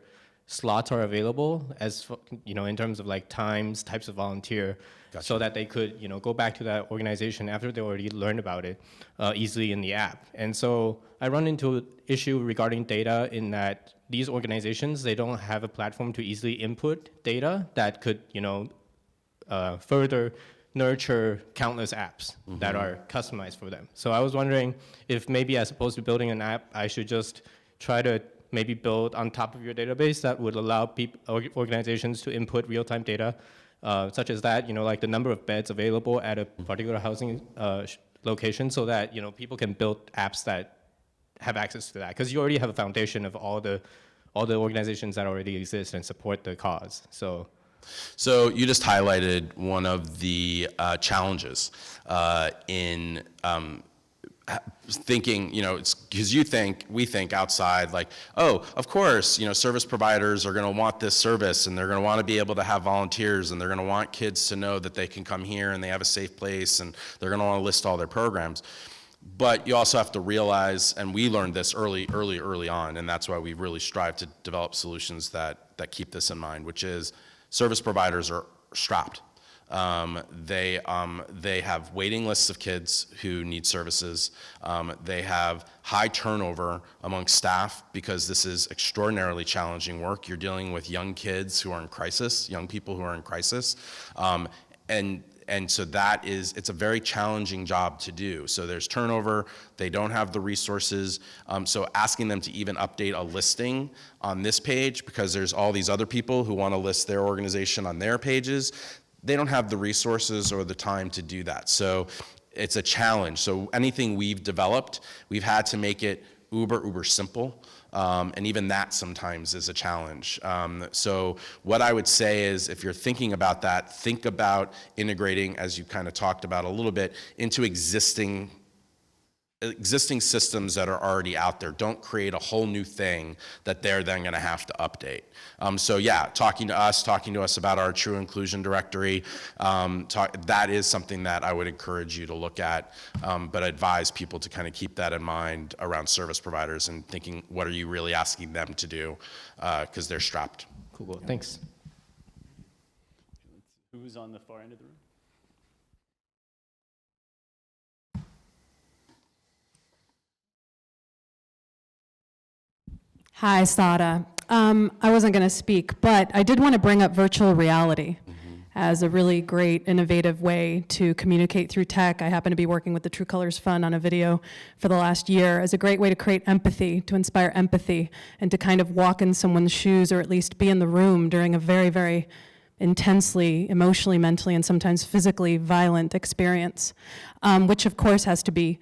slots are available as in terms of like times, types of volunteer, so that they could go back to that organization after they already learned about it easily in the app. And so I run into an issue regarding data in that these organizations, they don't have a platform to easily input data that could further nurture countless apps that are customized for them. So I was wondering if maybe as opposed to building an app, I should just try to maybe build on top of your database that would allow organizations to input real-time data, such as that, like the number of beds available at a particular housing location, so that people can build apps that have access to that, because you already have a foundation of all the organizations that already exist and support the cause. So you just highlighted one of the challenges in thinking, it's because we think outside, like, oh, of course, service providers are going to want this service, and they're going to want to be able to have volunteers, and they're going to want kids to know that they can come here and they have a safe place, and they're going to want to list all their programs. But you also have to realize, and we learned this early on, and that's why we really strive to develop solutions that keep this in mind, which is service providers are strapped. They have waiting lists of kids who need services. They have high turnover among staff, because this is extraordinarily challenging work. You're dealing with young kids who are in crisis, young people who are in crisis. And so it's a very challenging job to do. So there's turnover, they don't have the resources. So asking them to even update a listing on this page, because there's all these other people who want to list their organization on their pages, they don't have the resources or the time to do that. So it's a challenge. So anything we've developed, we've had to make it uber simple. And even that sometimes is a challenge. So what I would say is, if you're thinking about that, think about integrating, as you kind of talked about a little bit, into existing systems that are already out there. Don't create a whole new thing that they're then going to have to update. So yeah, talking to us about our True Inclusion Directory, that is something that I would encourage you to look at, but advise people to kind of keep that in mind around service providers and thinking, what are you really asking them to do, because they're strapped. Cool, thanks. Who's on the far end of the room? Hi, Sada. I wasn't going to speak, but I did want to bring up virtual reality as a really great, innovative way to communicate through tech. I happen to be working with the True Colors Fund on a video for the last year as a great way to create empathy, to inspire empathy, and to kind of walk in someone's shoes, or at least be in the room during a very, very intensely, emotionally, mentally, and sometimes physically violent experience, which of course has to be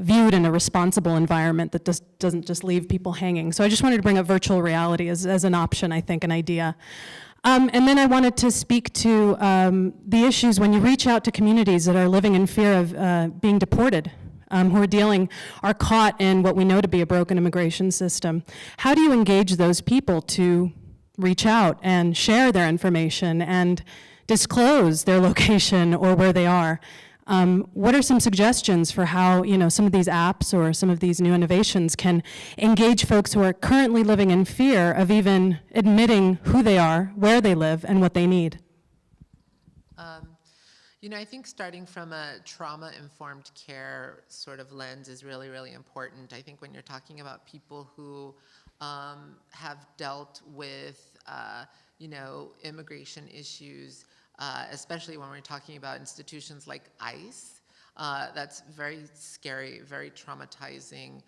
viewed in a responsible environment that doesn't just leave people hanging. So I just wanted to bring up virtual reality as an option, I think, an idea. And then I wanted to speak to the issues when you reach out to communities that are living in fear of being deported, who are caught in what we know to be a broken immigration system. How do you engage those people to reach out and share their information and disclose their location or where they are? What are some suggestions for how, some of these apps or some of these new innovations can engage folks who are currently living in fear of even admitting who they are, where they live, and what they need? I think starting from a trauma-informed care sort of lens is really, really important. I think when you're talking about people who have dealt with, immigration issues, especially when we're talking about institutions like ICE, that's very scary, very traumatizing.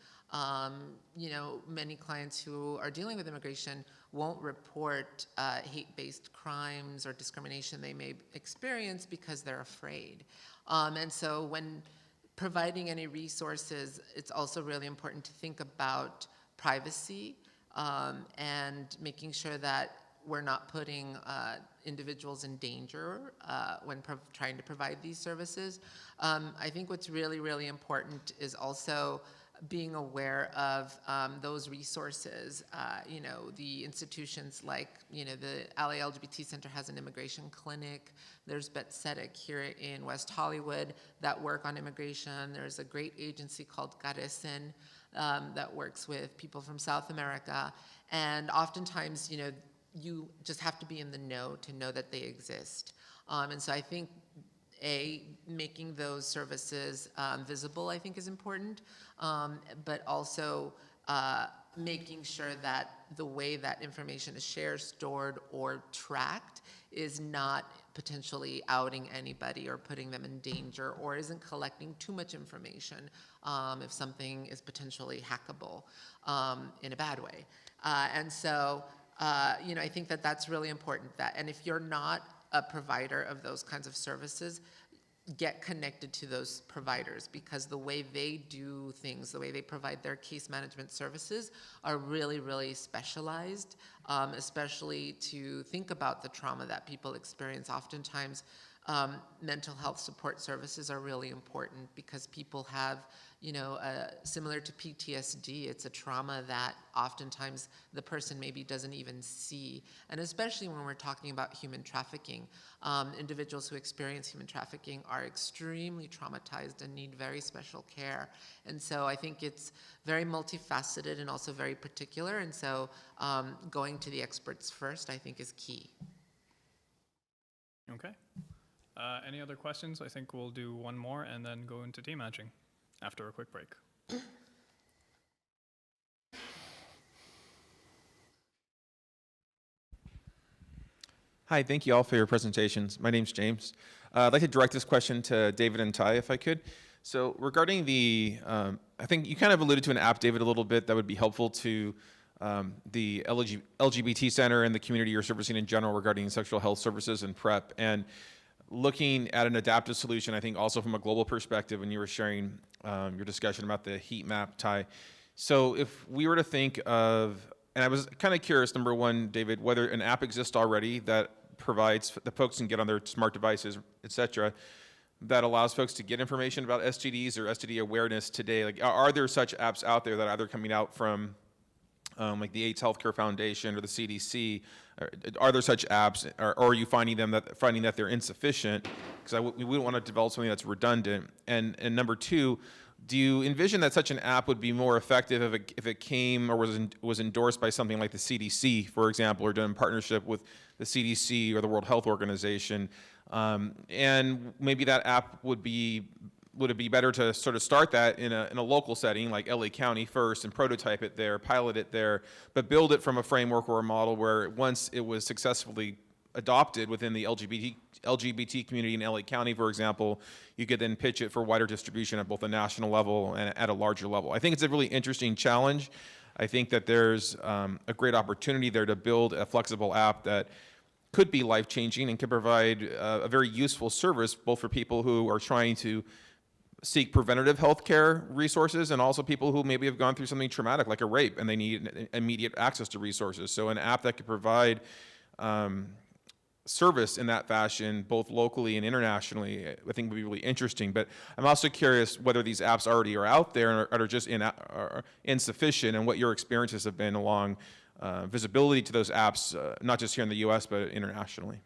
Many clients who are dealing with immigration won't report hate-based crimes or discrimination they may experience because they're afraid. And so when providing any resources, it's also really important to think about privacy and making sure that we're not putting individuals in danger when trying to provide these services. I think what's really, really important is also being aware of those resources. The institutions like, the LA LGBT Center has an immigration clinic. There's Betsetic here in West Hollywood that work on immigration. There's a great agency called Garesen that works with people from South America. And oftentimes, you just have to be in the know to know that they exist. And so I think, making those services visible, I think, is important, but also making sure that the way that information is shared, stored, or tracked is not potentially outing anybody or putting them in danger, or isn't collecting too much information if something is potentially hackable in a bad way. And so, I think that that's really important. And if you're not a provider of those kinds of services, get connected to those providers, because the way they do things, the way they provide their case management services are really, really specialized, especially to think about the trauma that people experience. Oftentimes, mental health support services are really important because people have, similar to PTSD, it's a trauma that oftentimes the person maybe doesn't even see. And especially when we're talking about human trafficking, individuals who experience human trafficking are extremely traumatized and need very special care. And so I think it's very multifaceted and also very particular. And so going to the experts first, I think, is key. Okay. Any other questions? I think we'll do one more and then go into team matching after a quick break. Hi, thank you all for your presentations. My name's James. I'd like to direct this question to David and Ty, if I could. So regarding the, I think you kind of alluded to an app, David, a little bit that would be helpful to the LGBT Center and the community you're servicing in general regarding sexual health services and PrEP. And looking at an adaptive solution, I think also from a global perspective, when you were sharing your discussion about the heat map, Ty. So if we were to think of, and I was kind of curious, number one, David, whether an app exists already that provides, the folks can get on their smart devices, et cetera, that allows folks to get information about STDs or STD awareness today. Like, are there such apps out there that are either coming out from like the AIDS Healthcare Foundation or the CDC? Are there such apps, or are you finding that they're insufficient? Because we wouldn't want to develop something that's redundant. And number two, do you envision that such an app would be more effective if it came or was endorsed by something like the CDC, for example, or done in partnership with the CDC or the World Health Organization? And maybe that app would it be better to sort of start that in a local setting like LA County first and prototype it there, pilot it there, but build it from a framework or a model where once it was successfully adopted within the LGBT community in LA County, for example, you could then pitch it for wider distribution at both a national level and at a larger level. I think it's a really interesting challenge. I think that there's a great opportunity there to build a flexible app that could be life-changing and could provide a very useful service both for people who are trying to seek preventative health care resources and also people who maybe have gone through something traumatic like a rape and they need immediate access to resources. So an app that could provide service in that fashion, both locally and internationally, I think would be really interesting. But I'm also curious whether these apps already are out there or are just insufficient, and what your experiences have been along visibility to those apps, not just here in the US, but internationally.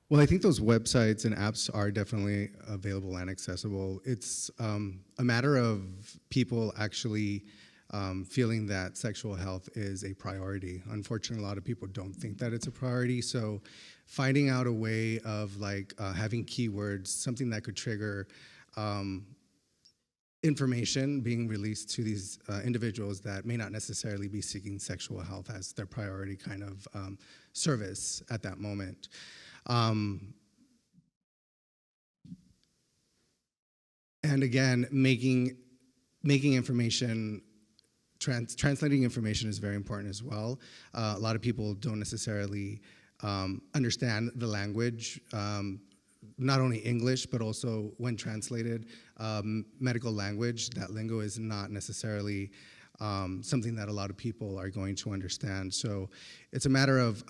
Well, I think those websites and apps are definitely available and accessible. It's a matter of people actually feeling that sexual health is a priority. Unfortunately, a lot of people don't think that it's a priority. So finding out a way of like having keywords, something that could trigger information being released to these individuals that may not necessarily be seeking sexual health as their priority kind of service at that moment. And again, making information, translating information is very important as well. A lot of people don't necessarily understand the language, not only English, but also when translated, medical language. That lingo is not necessarily something that a lot of people are going to understand. So it's a matter of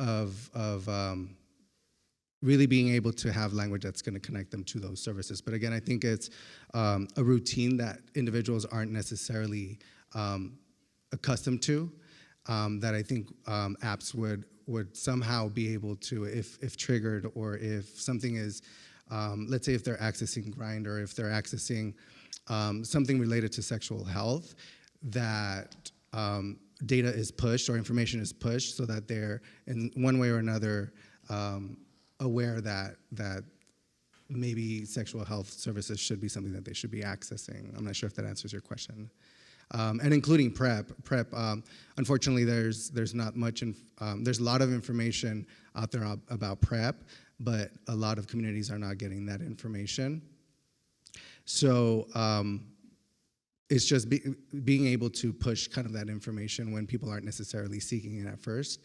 really being able to have language that's going to connect them to those services. But again, I think it's a routine that individuals aren't necessarily accustomed to, that I think apps would somehow be able to, if triggered, or if something is, let's say if they're accessing Grindr, if they're accessing something related to sexual health, that data is pushed or information is pushed so that they're in one way or another aware that maybe sexual health services should be something that they should be accessing. I'm not sure if that answers your question. And including PrEP. PrEP, unfortunately, there's not much, there's a lot of information out there about PrEP, but a lot of communities are not getting that information. So it's just being able to push kind of that information when people aren't necessarily seeking it at first.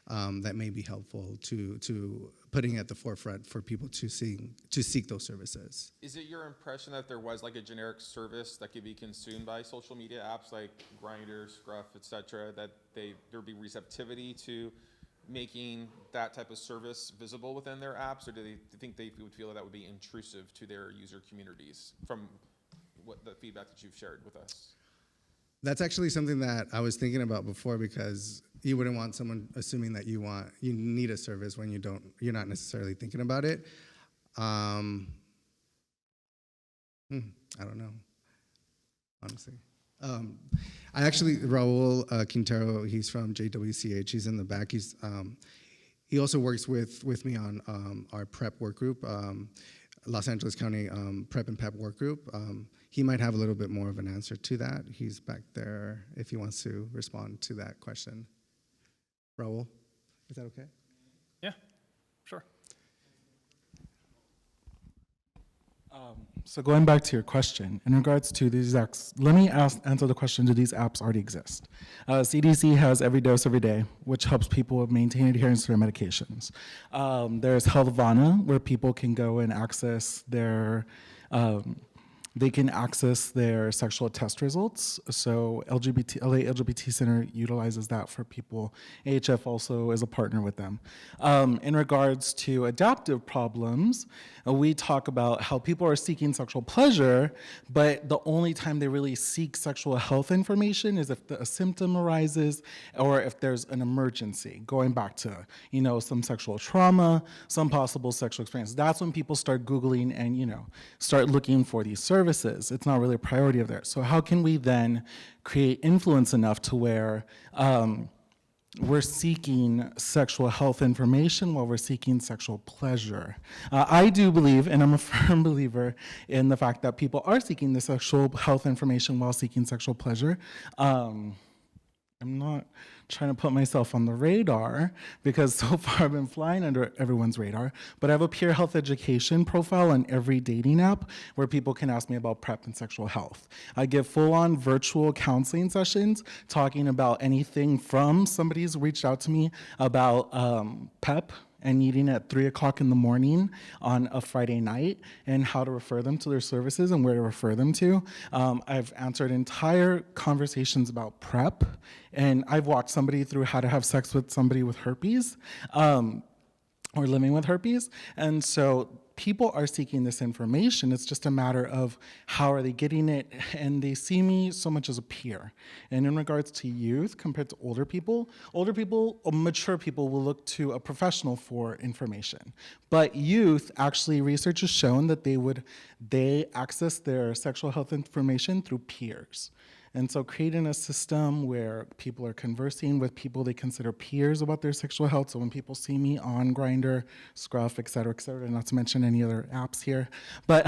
That may be helpful to putting at the forefront for people to seek those services. Is it your impression that there was like a generic service that could be consumed by social media apps like Grindr, Scruff, et cetera, that there would be receptivity to making that type of service visible within their apps, or do they think they would feel that would be intrusive to their user communities from what the feedback that you've shared with us? That's actually something that I was thinking about before, because you wouldn't want someone assuming that you need a service when you're not necessarily thinking about it. I don't know, honestly. I actually, Raul Quintero, he's from JWCH, he's in the back. He also works with me on our PrEP work group, Los Angeles County PrEP and PEP work group. He might have a little bit more of an answer to that. He's back there if he wants to respond to that question. Raul, is that okay? Yeah, sure. So going back to your question, in regards to these apps, let me answer the question, do these apps already exist? CDC has Every Dose Every Day, which helps people maintain adherence to their medications. There's Healthvana, where people can go and access their sexual test results. So LA LGBT Center utilizes that for people. AHF also is a partner with them. In regards to adaptive problems, we talk about how people are seeking sexual pleasure, but the only time they really seek sexual health information is if a symptom arises or if there's an emergency, going back to, some sexual trauma, some possible sexual experience. That's when people start Googling and, start looking for these services. It's not really a priority of theirs. So how can we then create influence enough to where we're seeking sexual health information while we're seeking sexual pleasure? I do believe, and I'm a firm believer in the fact that people are seeking the sexual health information while seeking sexual pleasure. I'm not trying to put myself on the radar because so far I've been flying under everyone's radar, but I have a peer health education profile on every dating app where people can ask me about PrEP and sexual health. I give full-on virtual counseling sessions talking about anything from somebody who's reached out to me about PEP and needing at 3 o'clock in the morning on a Friday night and how to refer them to their services and where to refer them to. I've answered entire conversations about PrEP, and I've walked somebody through how to have sex with somebody with herpes or living with herpes. And so people are seeking this information. It's just a matter of how are they getting it, and they see me so much as a peer. And in regards to youth compared to older people, mature people will look to a professional for information. But youth, actually, research has shown that they access their sexual health information through peers. And so creating a system where people are conversing with people they consider peers about their sexual health. So when people see me on Grindr, Scruff, et cetera, not to mention any other apps here, but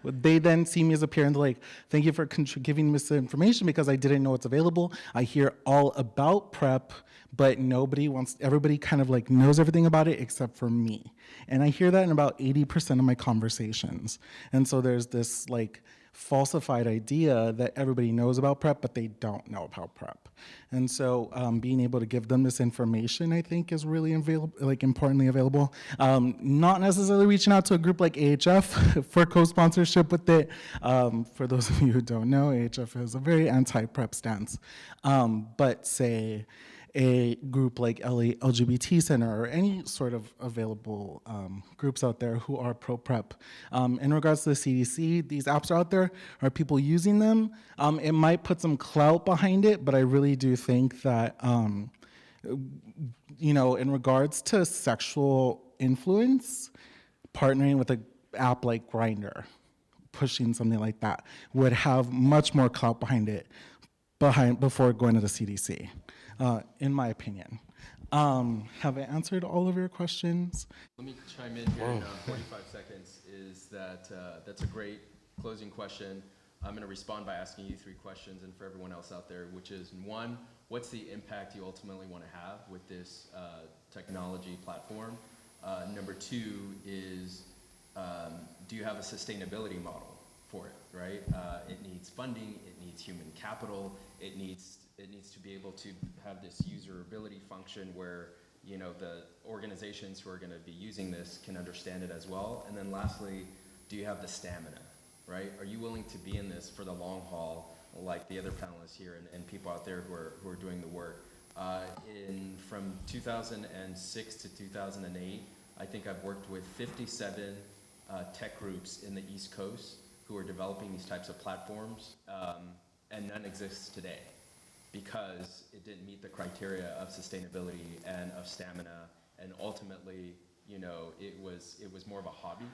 they then see me as a peer and they're like, thank you for giving me this information because I didn't know it's available. I hear all about PrEP, but everybody kind of like knows everything about it except for me. And I hear that in about 80% of my conversations. And so there's this like falsified idea that everybody knows about PrEP, but they don't know about PrEP. And so being able to give them this information, I think, is really importantly available. Not necessarily reaching out to a group like AHF for co-sponsorship with it. For those of you who don't know, AHF has a very anti-PrEP stance. But say a group like LGBT Center or any sort of available groups out there who are pro-PrEP. In regards to the CDC, these apps are out there. Are people using them? It might put some clout behind it, but I really do think that, in regards to sexual influence, partnering with an app like Grindr, pushing something like that, would have much more clout behind it before going to the CDC. In my opinion. Have I answered all of your questions? Let me chime in here in 45 seconds. That's a great closing question. I'm going to respond by asking you 3 questions, and for everyone else out there, which is 1, what's the impact you ultimately want to have with this technology platform? Number 2 is, do you have a sustainability model for it, right? It needs funding, it needs human capital, it needs to be able to have this userability function where, the organizations who are going to be using this can understand it as well. And then lastly, do you have the stamina, right? Are you willing to be in this for the long haul, like the other panelists here and people out there who are doing the work? From 2006 to 2008, I think I've worked with 57 tech groups in the East Coast who are developing these types of platforms, and none exists today, because it didn't meet the criteria of sustainability and of stamina, and ultimately, it was more of a hobby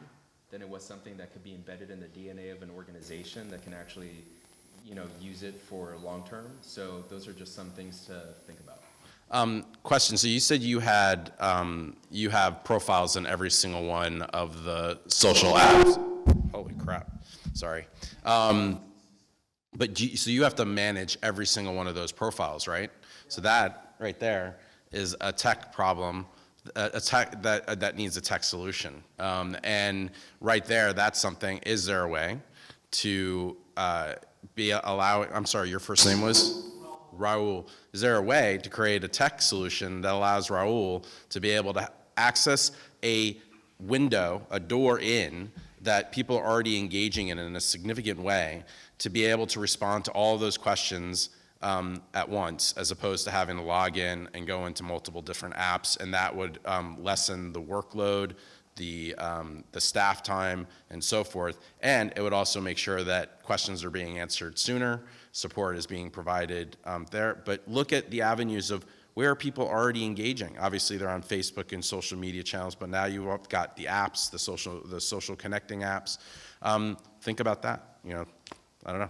than it was something that could be embedded in the DNA of an organization that can actually, use it for long term. So those are just some things to think about. Question, so you said you have profiles in every single one of the social apps. Holy crap, sorry. So you have to manage every single one of those profiles, right? So that right there is a tech problem a tech, that needs a tech solution. And right there, that's something. Is there a way to I'm sorry, your first name was? Raul. Is there a way to create a tech solution that allows Raul to be able to access a window, a door in, that people are already engaging in a significant way, to be able to respond to all of those questions at once, as opposed to having to log in and go into multiple different apps, and that would lessen the workload, the staff time, and so forth. And it would also make sure that questions are being answered sooner, support is being provided there. But look at the avenues of where are people already engaging. Obviously, they're on Facebook and social media channels, but now you've got the apps, the social connecting apps. Think about that. I don't know.